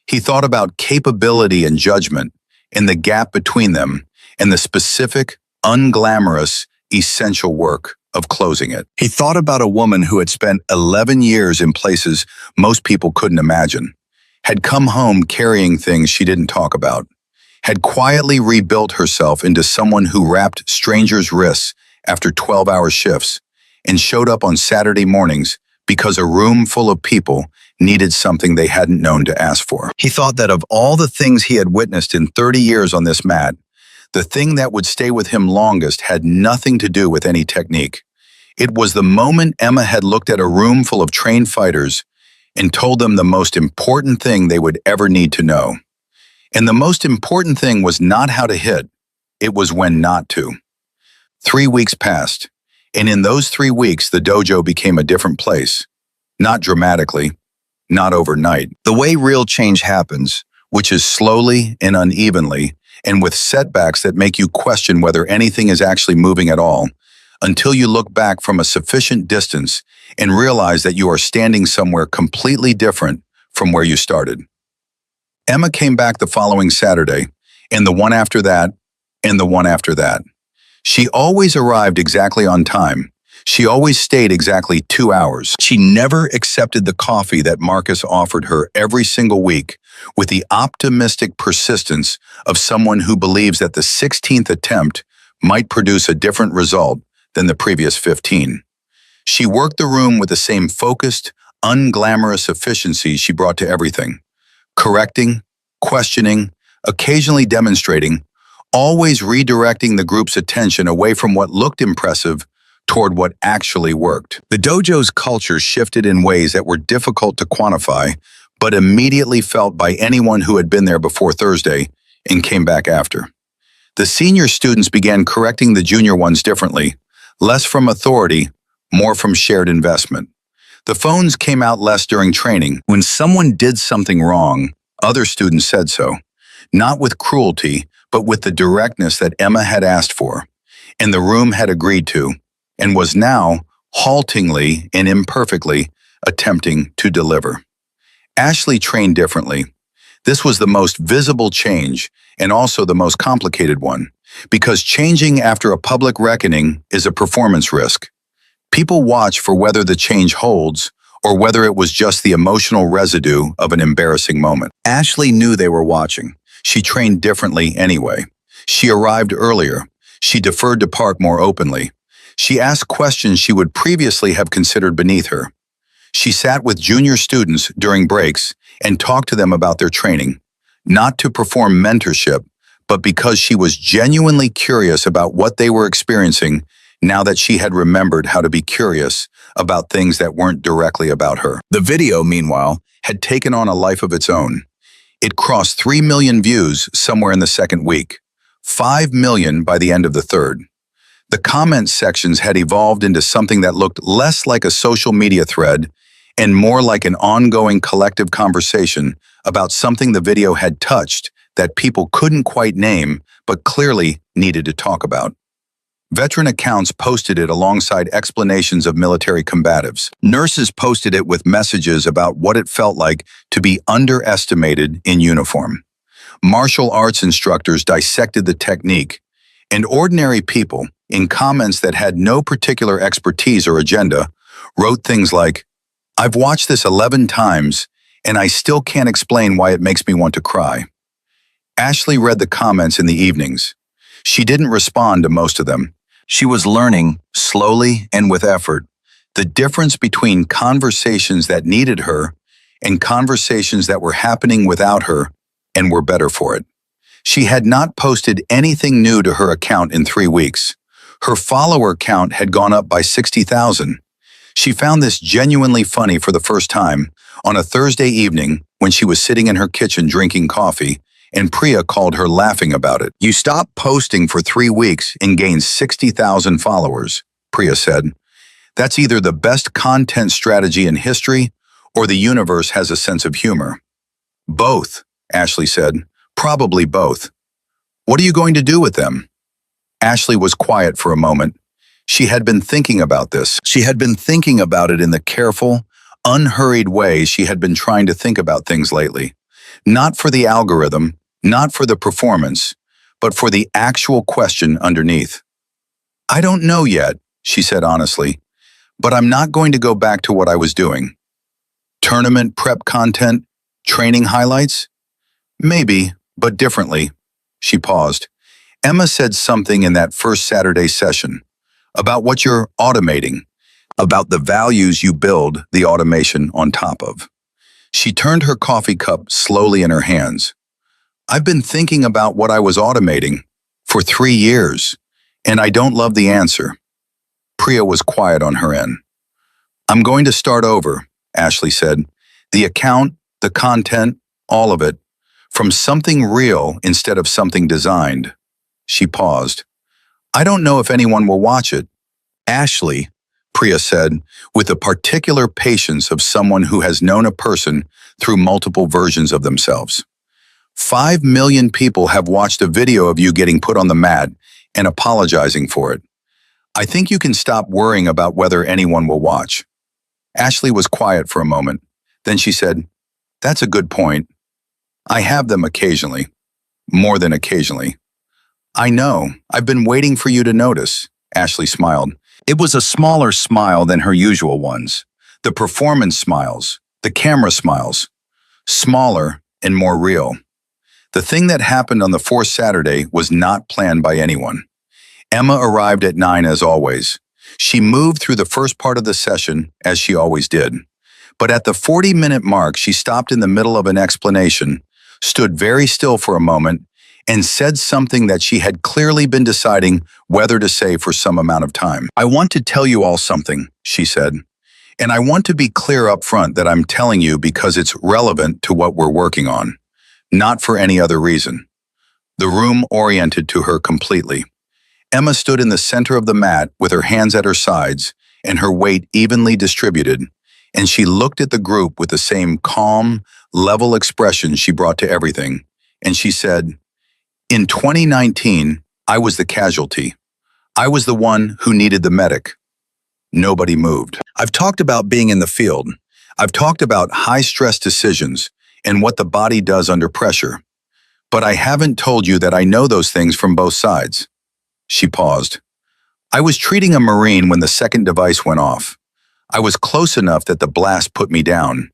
He thought about capability and judgment and the gap between them and the specific, unglamorous, essential work of closing it. He thought about a woman who had spent 11 years in places most people couldn't imagine, had come home carrying things she didn't talk about, had quietly rebuilt herself into someone who wrapped strangers' wrists after 12-hour shifts and showed up on Saturday mornings because a room full of people needed something they hadn't known to ask for. He thought that of all the things he had witnessed in 30 years on this mat, the thing that would stay with him longest had nothing to do with any technique. It was the moment Emma had looked at a room full of trained fighters and told them the most important thing they would ever need to know. And the most important thing was not how to hit, it was when not to. 3 weeks passed, and in those 3 weeks the dojo became a different place. Not dramatically, not overnight. The way real change happens, which is slowly and unevenly, and with setbacks that make you question whether anything is actually moving at all, until you look back from a sufficient distance and realize that you are standing somewhere completely different from where you started. Emma came back the following Saturday, and the one after that, and the one after that. She always arrived exactly on time. She always stayed exactly 2 hours. She never accepted the coffee that Marcus offered her every single week with the optimistic persistence of someone who believes that the 16th attempt might produce a different result than the previous 15. She worked the room with the same focused, unglamorous efficiency she brought to everything. Correcting, questioning, occasionally demonstrating, always redirecting the group's attention away from what looked impressive toward what actually worked. The dojo's culture shifted in ways that were difficult to quantify, but immediately felt by anyone who had been there before Thursday and came back after. The senior students began correcting the junior ones differently, less from authority, more from shared investment. The phones came out less during training. When someone did something wrong, other students said so, not with cruelty, but with the directness that Emma had asked for, and the room had agreed to, and was now, haltingly and imperfectly, attempting to deliver. Ashley trained differently. This was the most visible change, and also the most complicated one, because changing after a public reckoning is a performance risk. People watch for whether the change holds, or whether it was just the emotional residue of an embarrassing moment. Ashley knew they were watching. She trained differently anyway. She arrived earlier. She deferred to Park more openly. She asked questions she would previously have considered beneath her. She sat with junior students during breaks and talked to them about their training, not to perform mentorship, but because she was genuinely curious about what they were experiencing now that she had remembered how to be curious about things that weren't directly about her. The video, meanwhile, had taken on a life of its own. It crossed 3 million views somewhere in the second week, 5 million by the end of the third. The comment sections had evolved into something that looked less like a social media thread and more like an ongoing collective conversation about something the video had touched that people couldn't quite name but clearly needed to talk about. Veteran accounts posted it alongside explanations of military combatives. Nurses posted it with messages about what it felt like to be underestimated in uniform. Martial arts instructors dissected the technique, and ordinary people, in comments that had no particular expertise or agenda, wrote things like, "I've watched this 11 times, and I still can't explain why it makes me want to cry." Ashley read the comments in the evenings. She didn't respond to most of them. She was learning, slowly and with effort, the difference between conversations that needed her and conversations that were happening without her and were better for it. She had not posted anything new to her account in 3 weeks. Her follower count had gone up by 60,000. She found this genuinely funny for the first time on a Thursday evening when she was sitting in her kitchen drinking coffee, and Priya called her laughing about it. "You stopped posting for 3 weeks and gained 60,000 followers," Priya said. "That's either the best content strategy in history or the universe has a sense of humor." "Both," Ashley said. "Probably both." "What are you going to do with them?" Ashley was quiet for a moment. She had been thinking about this. She had been thinking about it in the careful, unhurried way she had been trying to think about things lately. Not for the algorithm, not for the performance, but for the actual question underneath. "I don't know yet," she said honestly, "but I'm not going to go back to what I was doing." Tournament prep content, training highlights? Maybe, but differently. She paused. Emma said something in that first Saturday session about what you're automating, about the values you build the automation on top of. She turned her coffee cup slowly in her hands. "I've been thinking about what I was automating for 3 years, and I don't love the answer." Priya was quiet on her end. "I'm going to start over," Ashley said. "The account, the content, all of it, from something real instead of something designed." She paused. "I don't know if anyone will watch it." "Ashley," Priya said, with the particular patience of someone who has known a person through multiple versions of themselves. 5 million people have watched a video of you getting put on the mat and apologizing for it. I think you can stop worrying about whether anyone will watch." Ashley was quiet for a moment. Then she said, "That's a good point. I have them occasionally. More than occasionally." "I know. I've been waiting for you to notice," Ashley smiled. It was a smaller smile than her usual ones. The performance smiles, the camera smiles. Smaller and more real. The thing that happened on the fourth Saturday was not planned by anyone. Emma arrived at 9 as always. She moved through the first part of the session, as she always did. But at the 40-minute mark, she stopped in the middle of an explanation, stood very still for a moment, and said something that she had clearly been deciding whether to say for some amount of time. "I want to tell you all something," she said. "And I want to be clear up front that I'm telling you because it's relevant to what we're working on, not for any other reason." The room oriented to her completely. Emma stood in the center of the mat with her hands at her sides and her weight evenly distributed, and she looked at the group with the same calm, level expression she brought to everything, and she said, "In 2019, I was the casualty. I was the one who needed the medic." Nobody moved. "I've talked about being in the field. I've talked about high-stress decisions and what the body does under pressure. But I haven't told you that I know those things from both sides." She paused. "I was treating a Marine when the second device went off. I was close enough that the blast put me down.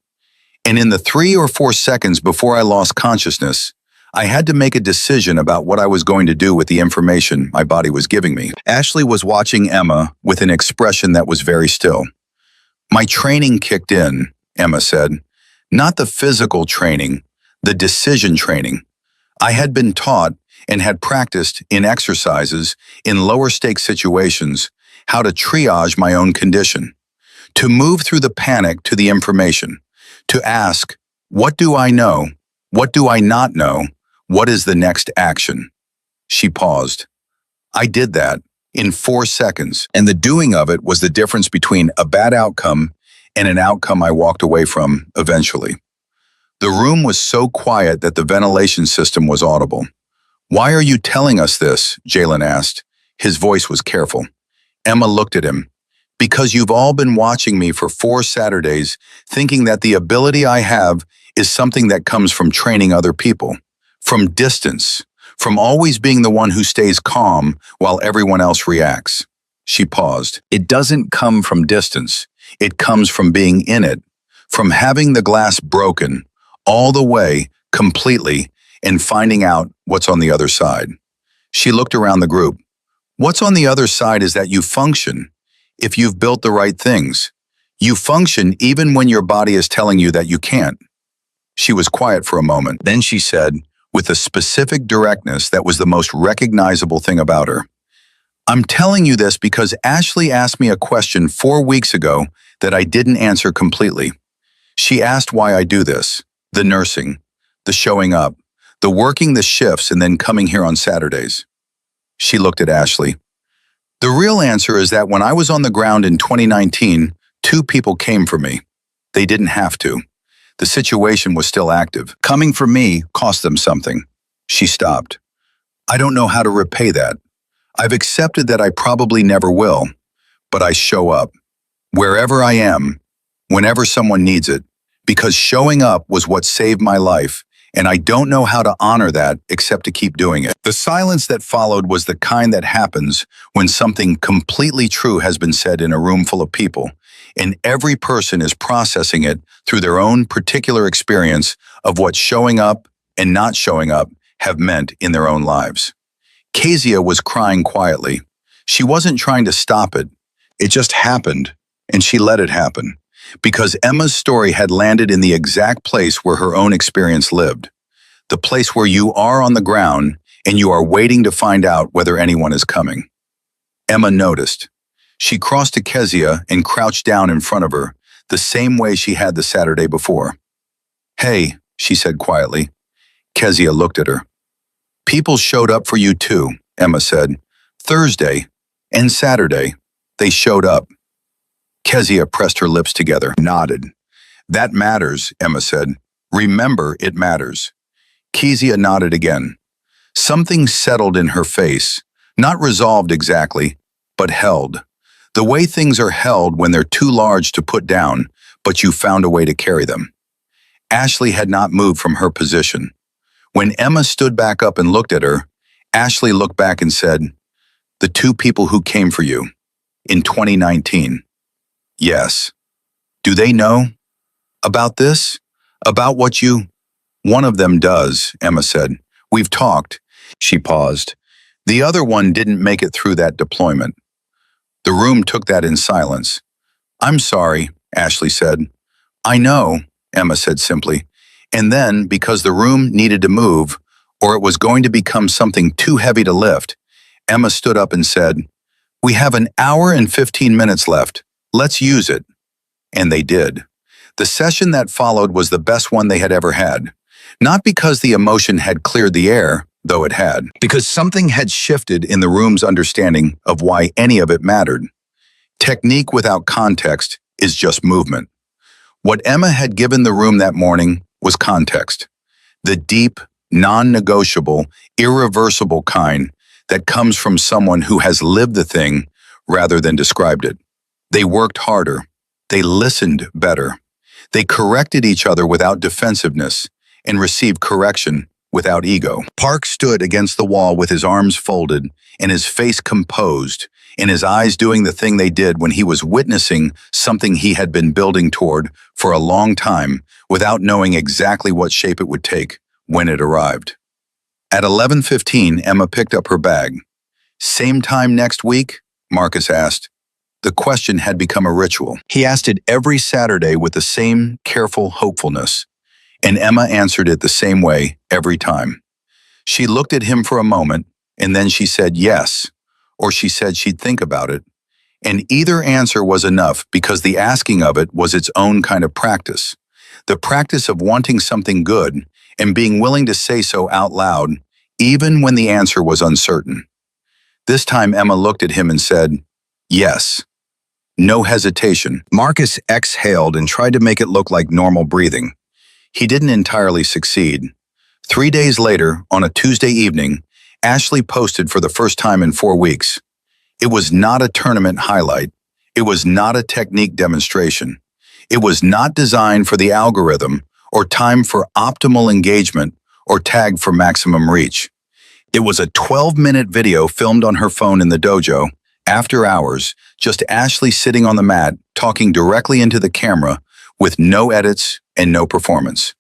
And in the 3 or 4 seconds before I lost consciousness, I had to make a decision about what I was going to do with the information my body was giving me." Ashley was watching Emma with an expression that was very still. "My training kicked in," Emma said. "Not the physical training, the decision training. I had been taught and had practiced in exercises, in lower-stakes situations, how to triage my own condition, to move through the panic to the information, to ask, what do I know? What do I not know? What is the next action?" She paused. I did that in 4 seconds, and the doing of it was the difference between a bad outcome and an outcome I walked away from eventually. The room was so quiet that the ventilation system was audible. Why are you telling us this? Jalen asked. His voice was careful. Emma looked at him. Because you've all been watching me for 4 Saturdays, thinking that the ability I have is something that comes from training other people, from distance, from always being the one who stays calm while everyone else reacts. She paused. It doesn't come from distance. It comes from being in it, from having the glass broken, all the way, completely, and finding out what's on the other side. She looked around the group. What's on the other side is that you function. If you've built the right things, you function even when your body is telling you that you can't. She was quiet for a moment. Then she said, with a specific directness that was the most recognizable thing about her, I'm telling you this because Ashley asked me a question 4 weeks ago that I didn't answer completely. She asked why I do this, the nursing, the showing up, the working the shifts and then coming here on Saturdays. She looked at Ashley. The real answer is that when I was on the ground in 2019, 2 people came for me. They didn't have to. The situation was still active. Coming for me cost them something. She stopped. I don't know how to repay that. I've accepted that I probably never will, but I show up. Wherever I am, whenever someone needs it, because showing up was what saved my life, and I don't know how to honor that except to keep doing it. The silence that followed was the kind that happens when something completely true has been said in a room full of people, and every person is processing it through their own particular experience of what showing up and not showing up have meant in their own lives. Kezia was crying quietly. She wasn't trying to stop it. It just happened, and she let it happen. Because Emma's story had landed in the exact place where her own experience lived, the place where you are on the ground and you are waiting to find out whether anyone is coming. Emma noticed. She crossed to Kezia and crouched down in front of her, the same way she had the Saturday before. Hey, she said quietly. Kezia looked at her. People showed up for you too, Emma said. Thursday and Saturday, they showed up. Kezia pressed her lips together, nodded. That matters, Emma said. Remember, it matters. Kezia nodded again. Something settled in her face, not resolved exactly, but held. The way things are held when they're too large to put down, but you found a way to carry them. Ashley had not moved from her position. When Emma stood back up and looked at her, Ashley looked back and said, The 2 people who came for you, in 2019. Yes. Do they know about this? About what you? One of them does, Emma said. We've talked. She paused. The other one didn't make it through that deployment. The room took that in silence. I'm sorry, Ashley said. I know, Emma said simply. And then, because the room needed to move, or it was going to become something too heavy to lift, Emma stood up and said, We have an hour and 15 minutes left. Let's use it. And they did. The session that followed was the best one they had ever had. Not because the emotion had cleared the air, though it had, because something had shifted in the room's understanding of why any of it mattered. Technique without context is just movement. What Emma had given the room that morning was context. The deep, non-negotiable, irreversible kind that comes from someone who has lived the thing rather than described it. They worked harder. They listened better. They corrected each other without defensiveness and received correction without ego. Park stood against the wall with his arms folded and his face composed and his eyes doing the thing they did when he was witnessing something he had been building toward for a long time without knowing exactly what shape it would take when it arrived. At 11:15, Emma picked up her bag. Same time next week? Marcus asked. The question had become a ritual. He asked it every Saturday with the same careful hopefulness, and Emma answered it the same way every time. She looked at him for a moment, and then she said yes, or she said she'd think about it. And either answer was enough because the asking of it was its own kind of practice. The practice of wanting something good and being willing to say so out loud, even when the answer was uncertain. This time Emma looked at him and said, "Yes." No hesitation. Marcus exhaled and tried to make it look like normal breathing. He didn't entirely succeed. 3 days later, on a Tuesday evening, Ashley posted for the first time in 4 weeks. It was not a tournament highlight. It was not a technique demonstration. It was not designed for the algorithm or timed for optimal engagement or tagged for maximum reach. It was a 12-minute video filmed on her phone in the dojo, after hours, just Ashley sitting on the mat, talking directly into the camera with no edits and no performance.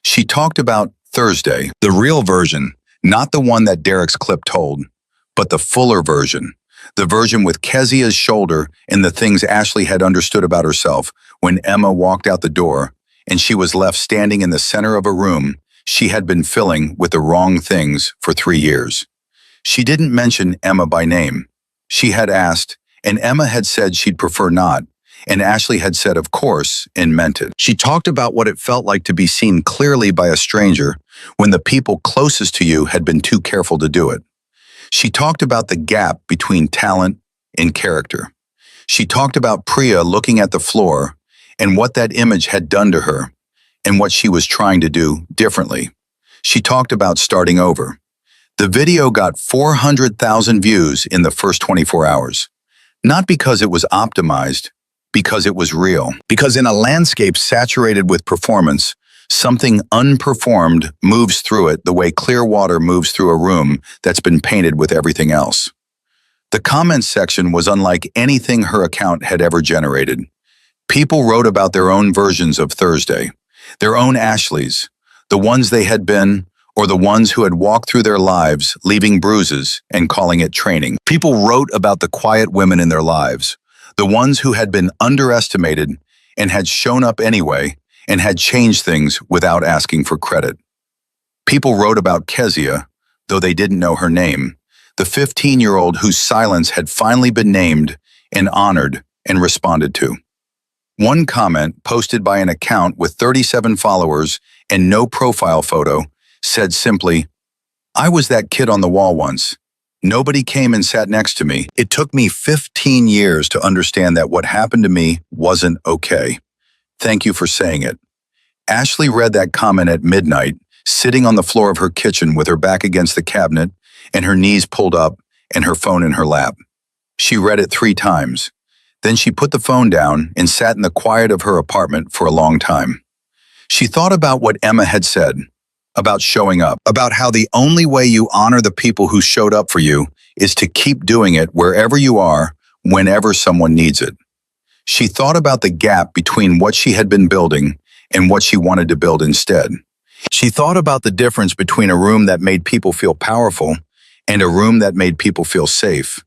She talked about Thursday, the real version, not the one that Derek's clip told, but the fuller version, the version with Kezia's shoulder and the things Ashley had understood about herself when Emma walked out the door and she was left standing in the center of a room she had been filling with the wrong things for 3 years. She didn't mention Emma by name. She had asked, and Emma had said she'd prefer not, and Ashley had said of course and meant it. She talked about what it felt like to be seen clearly by a stranger when the people closest to you had been too careful to do it. She talked about the gap between talent and character. She talked about Priya looking at the floor and what that image had done to her and what she was trying to do differently. She talked about starting over. The video got 400,000 views in the first 24 hours. Not because it was optimized, because it was real. Because in a landscape saturated with performance, something unperformed moves through it the way clear water moves through a room that's been painted with everything else. The comments section was unlike anything her account had ever generated. People wrote about their own versions of Thursday, their own Ashleys, the ones they had been, or the ones who had walked through their lives, leaving bruises and calling it training. People wrote about the quiet women in their lives, the ones who had been underestimated and had shown up anyway and had changed things without asking for credit. People wrote about Kezia, though they didn't know her name, the 15-year-old whose silence had finally been named and honored and responded to. One comment, posted by an account with 37 followers and no profile photo, said simply, "I was that kid on the wall once. Nobody came and sat next to me. It took me 15 years to understand that what happened to me wasn't okay. Thank you for saying it." Ashley read that comment at midnight, sitting on the floor of her kitchen with her back against the cabinet and her knees pulled up and her phone in her lap. She read it 3 times. Then she put the phone down and sat in the quiet of her apartment for a long time. She thought about what Emma had said, about showing up, about how the only way you honor the people who showed up for you is to keep doing it wherever you are, whenever someone needs it. She thought about the gap between what she had been building and what she wanted to build instead. She thought about the difference between a room that made people feel powerful and a room that made people feel safe,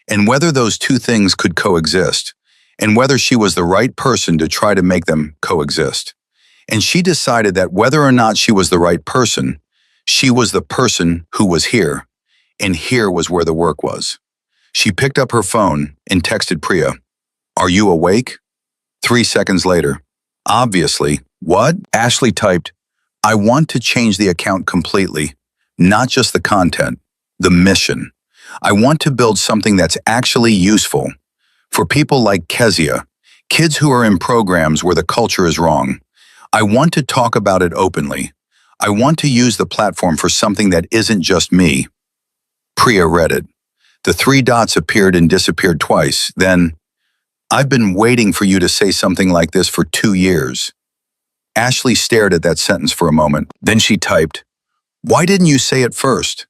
and whether those two things could coexist, and whether she was the right person to try to make them coexist. And she decided that whether or not she was the right person, she was the person who was here, and here was where the work was. She picked up her phone and texted Priya, "Are you awake?" 3 seconds later, "Obviously." "What?" Ashley typed, "I want to change the account completely, not just the content, the mission. I want to build something that's actually useful for people like Kezia, kids who are in programs where the culture is wrong. I want to talk about it openly. I want to use the platform for something that isn't just me." Priya read it. The 3 dots appeared and disappeared twice. Then, "I've been waiting for you to say something like this for 2 years. Ashley stared at that sentence for a moment. Then she typed, "Why didn't you say it first?"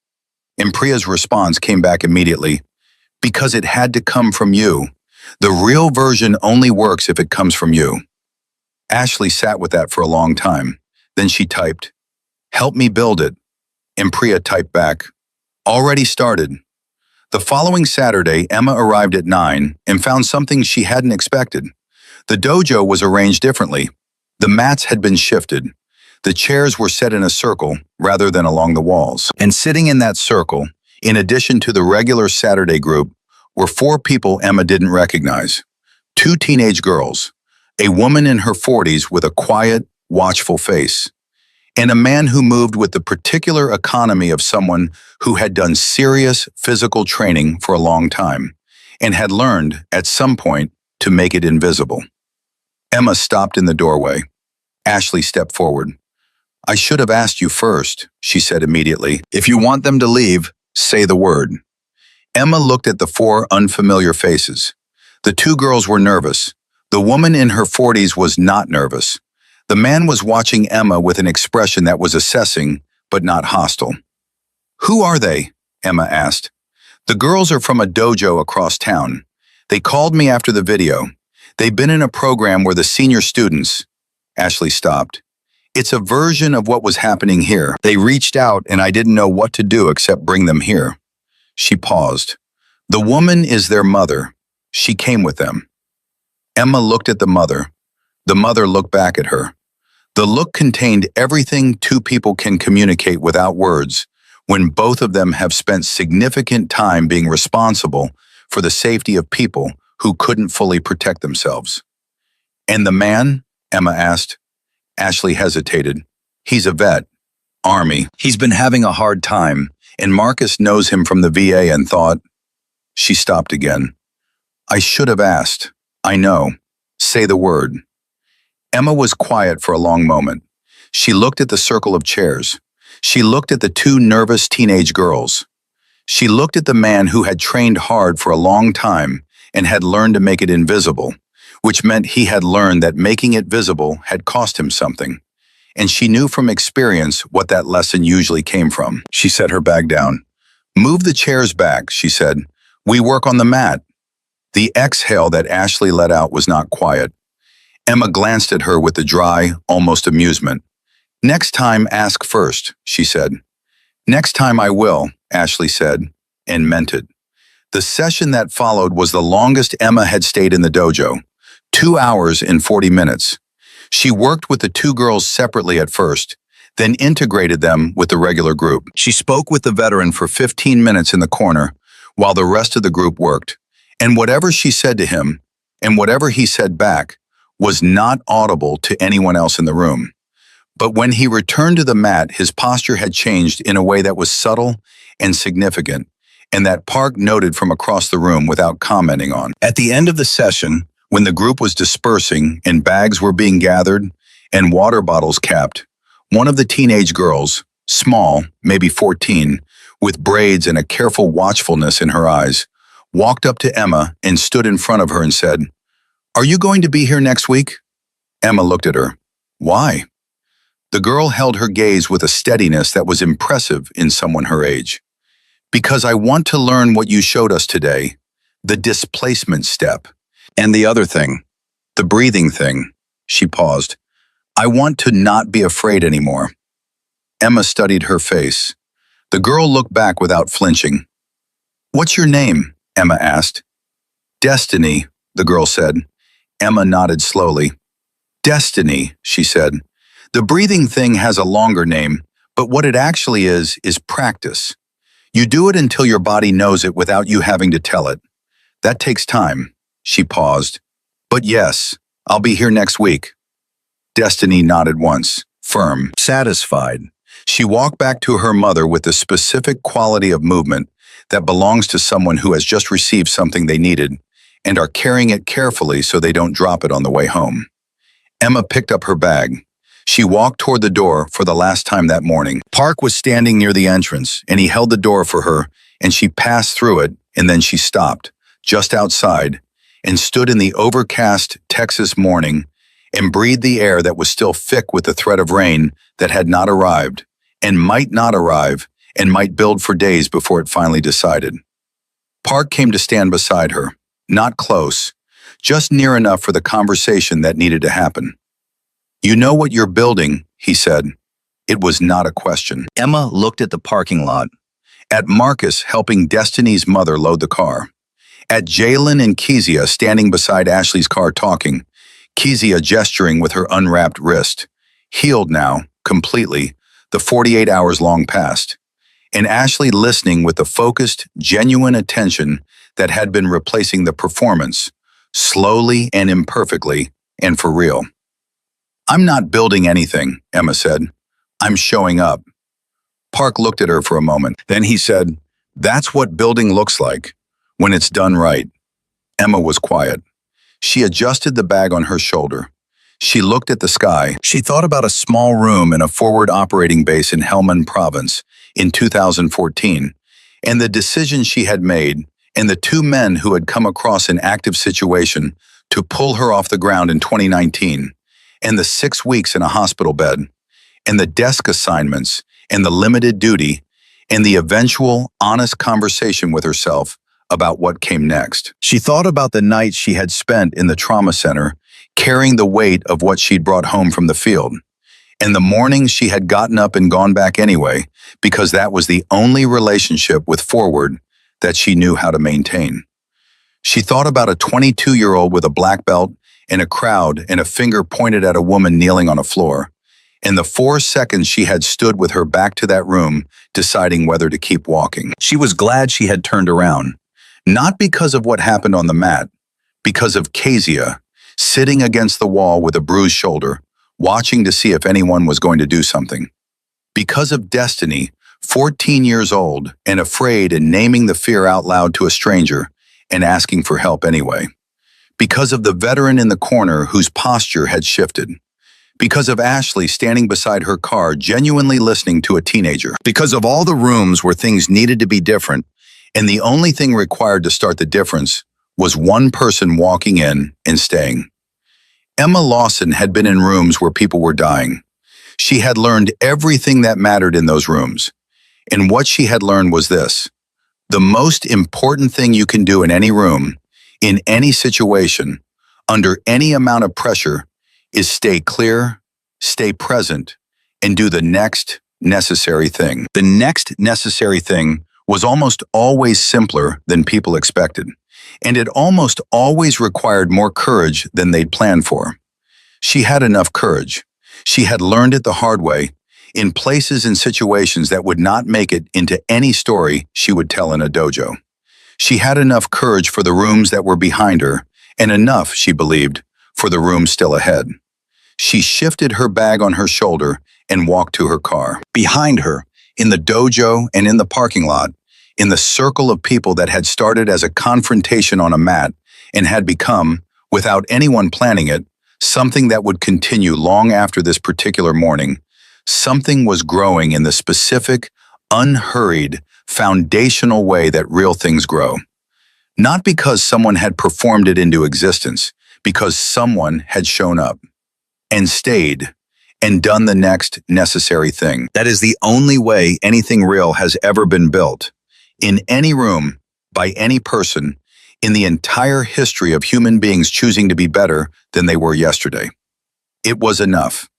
And Priya's response came back immediately, "Because it had to come from you. The real version only works if it comes from you." Ashley sat with that for a long time. Then she typed, "Help me build it." And Priya typed back, "Already started." The following Saturday, Emma arrived at 9 and found something she hadn't expected. The dojo was arranged differently. The mats had been shifted. The chairs were set in a circle rather than along the walls. And sitting in that circle, in addition to the regular Saturday group, were 4 people Emma didn't recognize. 2 teenage girls, a woman in her 40s with a quiet, watchful face, and a man who moved with the particular economy of someone who had done serious physical training for a long time and had learned, at some point, to make it invisible. Emma stopped in the doorway. Ashley stepped forward. "I should have asked you first," she said immediately. "If you want them to leave, say the word." Emma looked at the four unfamiliar faces. The two girls were nervous. The woman in her 40s was not nervous. The man was watching Emma with an expression that was assessing, but not hostile. "Who are they?" Emma asked. "The girls are from a dojo across town. They called me after the video. They've been in a program where the senior students—" Ashley stopped. "It's a version of what was happening here. They reached out and I didn't know what to do except bring them here." She paused. "The woman is their mother. She came with them." Emma looked at the mother. The mother looked back at her. The look contained everything two people can communicate without words when both of them have spent significant time being responsible for the safety of people who couldn't fully protect themselves. "And the man?" Emma asked. Ashley hesitated. "He's a vet. Army. He's been having a hard time, and Marcus knows him from the VA and thought—" She stopped again. "I should have asked. I know. Say the word." Emma was quiet for a long moment. She looked at the circle of chairs. She looked at the two nervous teenage girls. She looked at the man who had trained hard for a long time and had learned to make it invisible, which meant he had learned that making it visible had cost him something. And she knew from experience what that lesson usually came from. She set her bag down. "Move the chairs back," she said. "We work on the mat." The exhale that Ashley let out was not quiet. Emma glanced at her with a dry, almost amusement. "Next time, ask first," she said. "Next time I will," Ashley said, and meant it. The session that followed was the longest Emma had stayed in the dojo, 2 hours and 40 minutes. She worked with the two girls separately at first, then integrated them with the regular group. She spoke with the veteran for 15 minutes in the corner, while the rest of the group worked. And whatever she said to him, and whatever he said back, was not audible to anyone else in the room. But when he returned to the mat, his posture had changed in a way that was subtle and significant, and that Park noted from across the room without commenting on. At the end of the session, when the group was dispersing and bags were being gathered and water bottles capped, one of the teenage girls, small, maybe 14, with braids and a careful watchfulness in her eyes, walked up to Emma and stood in front of her and said, "Are you going to be here next week?" Emma looked at her. "Why?" The girl held her gaze with a steadiness that was impressive in someone her age. "Because I want to learn what you showed us today, the displacement step. And the other thing, the breathing thing." She paused. "I want to not be afraid anymore." Emma studied her face. The girl looked back without flinching. "What's your name?" Emma asked. "Destiny," the girl said. Emma nodded slowly. "Destiny," she said. "The breathing thing has a longer name, but what it actually is practice. You do it until your body knows it without you having to tell it. That takes time." She paused. "But yes, I'll be here next week." Destiny nodded once, firm, satisfied. She walked back to her mother with the specific quality of movement that belongs to someone who has just received something they needed and are carrying it carefully so they don't drop it on the way home. Emma picked up her bag. She walked toward the door for the last time that morning. Park was standing near the entrance, and he held the door for her, and she passed through it, and then she stopped, just outside, and stood in the overcast Texas morning and breathed the air that was still thick with the threat of rain that had not arrived, and might not arrive, and might build for days before it finally decided. Park came to stand beside her, not close, just near enough for the conversation that needed to happen. "You know what you're building," he said. It was not a question. Emma looked at the parking lot, at Marcus helping Destiny's mother load the car, at Jalen and Kezia standing beside Ashley's car talking, Kezia gesturing with her unwrapped wrist, healed now, completely, the 48 hours long past, and Ashley listening with the focused, genuine attention that had been replacing the performance, slowly and imperfectly, and for real. "I'm not building anything," Emma said. I'm showing up. Park looked at her for a moment. Then he said, "That's what building looks like when it's done right." Emma was quiet. She adjusted the bag on her shoulder. She looked at the sky. She thought about a small room in a forward operating base in Helmand Province in 2014, and the decision she had made, and the two men who had come across an active situation to pull her off the ground in 2019, and the 6 weeks in a hospital bed, and the desk assignments, and the limited duty, and the eventual, honest conversation with herself about what came next. She thought about the nights she had spent in the trauma center, carrying the weight of what she'd brought home from the field, and the mornings she had gotten up and gone back anyway, because that was the only relationship with Forward that she knew how to maintain. She thought about a 22-year-old with a black belt and a crowd and a finger pointed at a woman kneeling on a floor, and the 4 seconds she had stood with her back to that room, deciding whether to keep walking. She was glad she had turned around, not because of what happened on the mat, because of Kezia, sitting against the wall with a bruised shoulder, watching to see if anyone was going to do something. Because of Destiny, 14 years old and afraid and naming the fear out loud to a stranger and asking for help anyway. Because of the veteran in the corner whose posture had shifted. Because of Ashley standing beside her car genuinely listening to a teenager. Because of all the rooms where things needed to be different, and the only thing required to start the difference was one person walking in and staying. Emma Lawson had been in rooms where people were dying. She had learned everything that mattered in those rooms. And what she had learned was this: the most important thing you can do in any room, in any situation, under any amount of pressure, is stay clear, stay present, and do the next necessary thing. The next necessary thing was almost always simpler than people expected, and it almost always required more courage than they'd planned for. She had enough courage. She had learned it the hard way, in places and situations that would not make it into any story she would tell in a dojo. She had enough courage for the rooms that were behind her, and enough, she believed, for the rooms still ahead. She shifted her bag on her shoulder and walked to her car. Behind her, in the dojo and in the parking lot, in the circle of people that had started as a confrontation on a mat and had become, without anyone planning it, something that would continue long after this particular morning, something was growing in the specific, unhurried, foundational way that real things grow. Not because someone had performed it into existence, because someone had shown up and stayed and done the next necessary thing. That is the only way anything real has ever been built. In any room, by any person, in the entire history of human beings choosing to be better than they were yesterday. It was enough.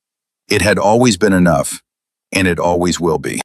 It had always been enough, and it always will be.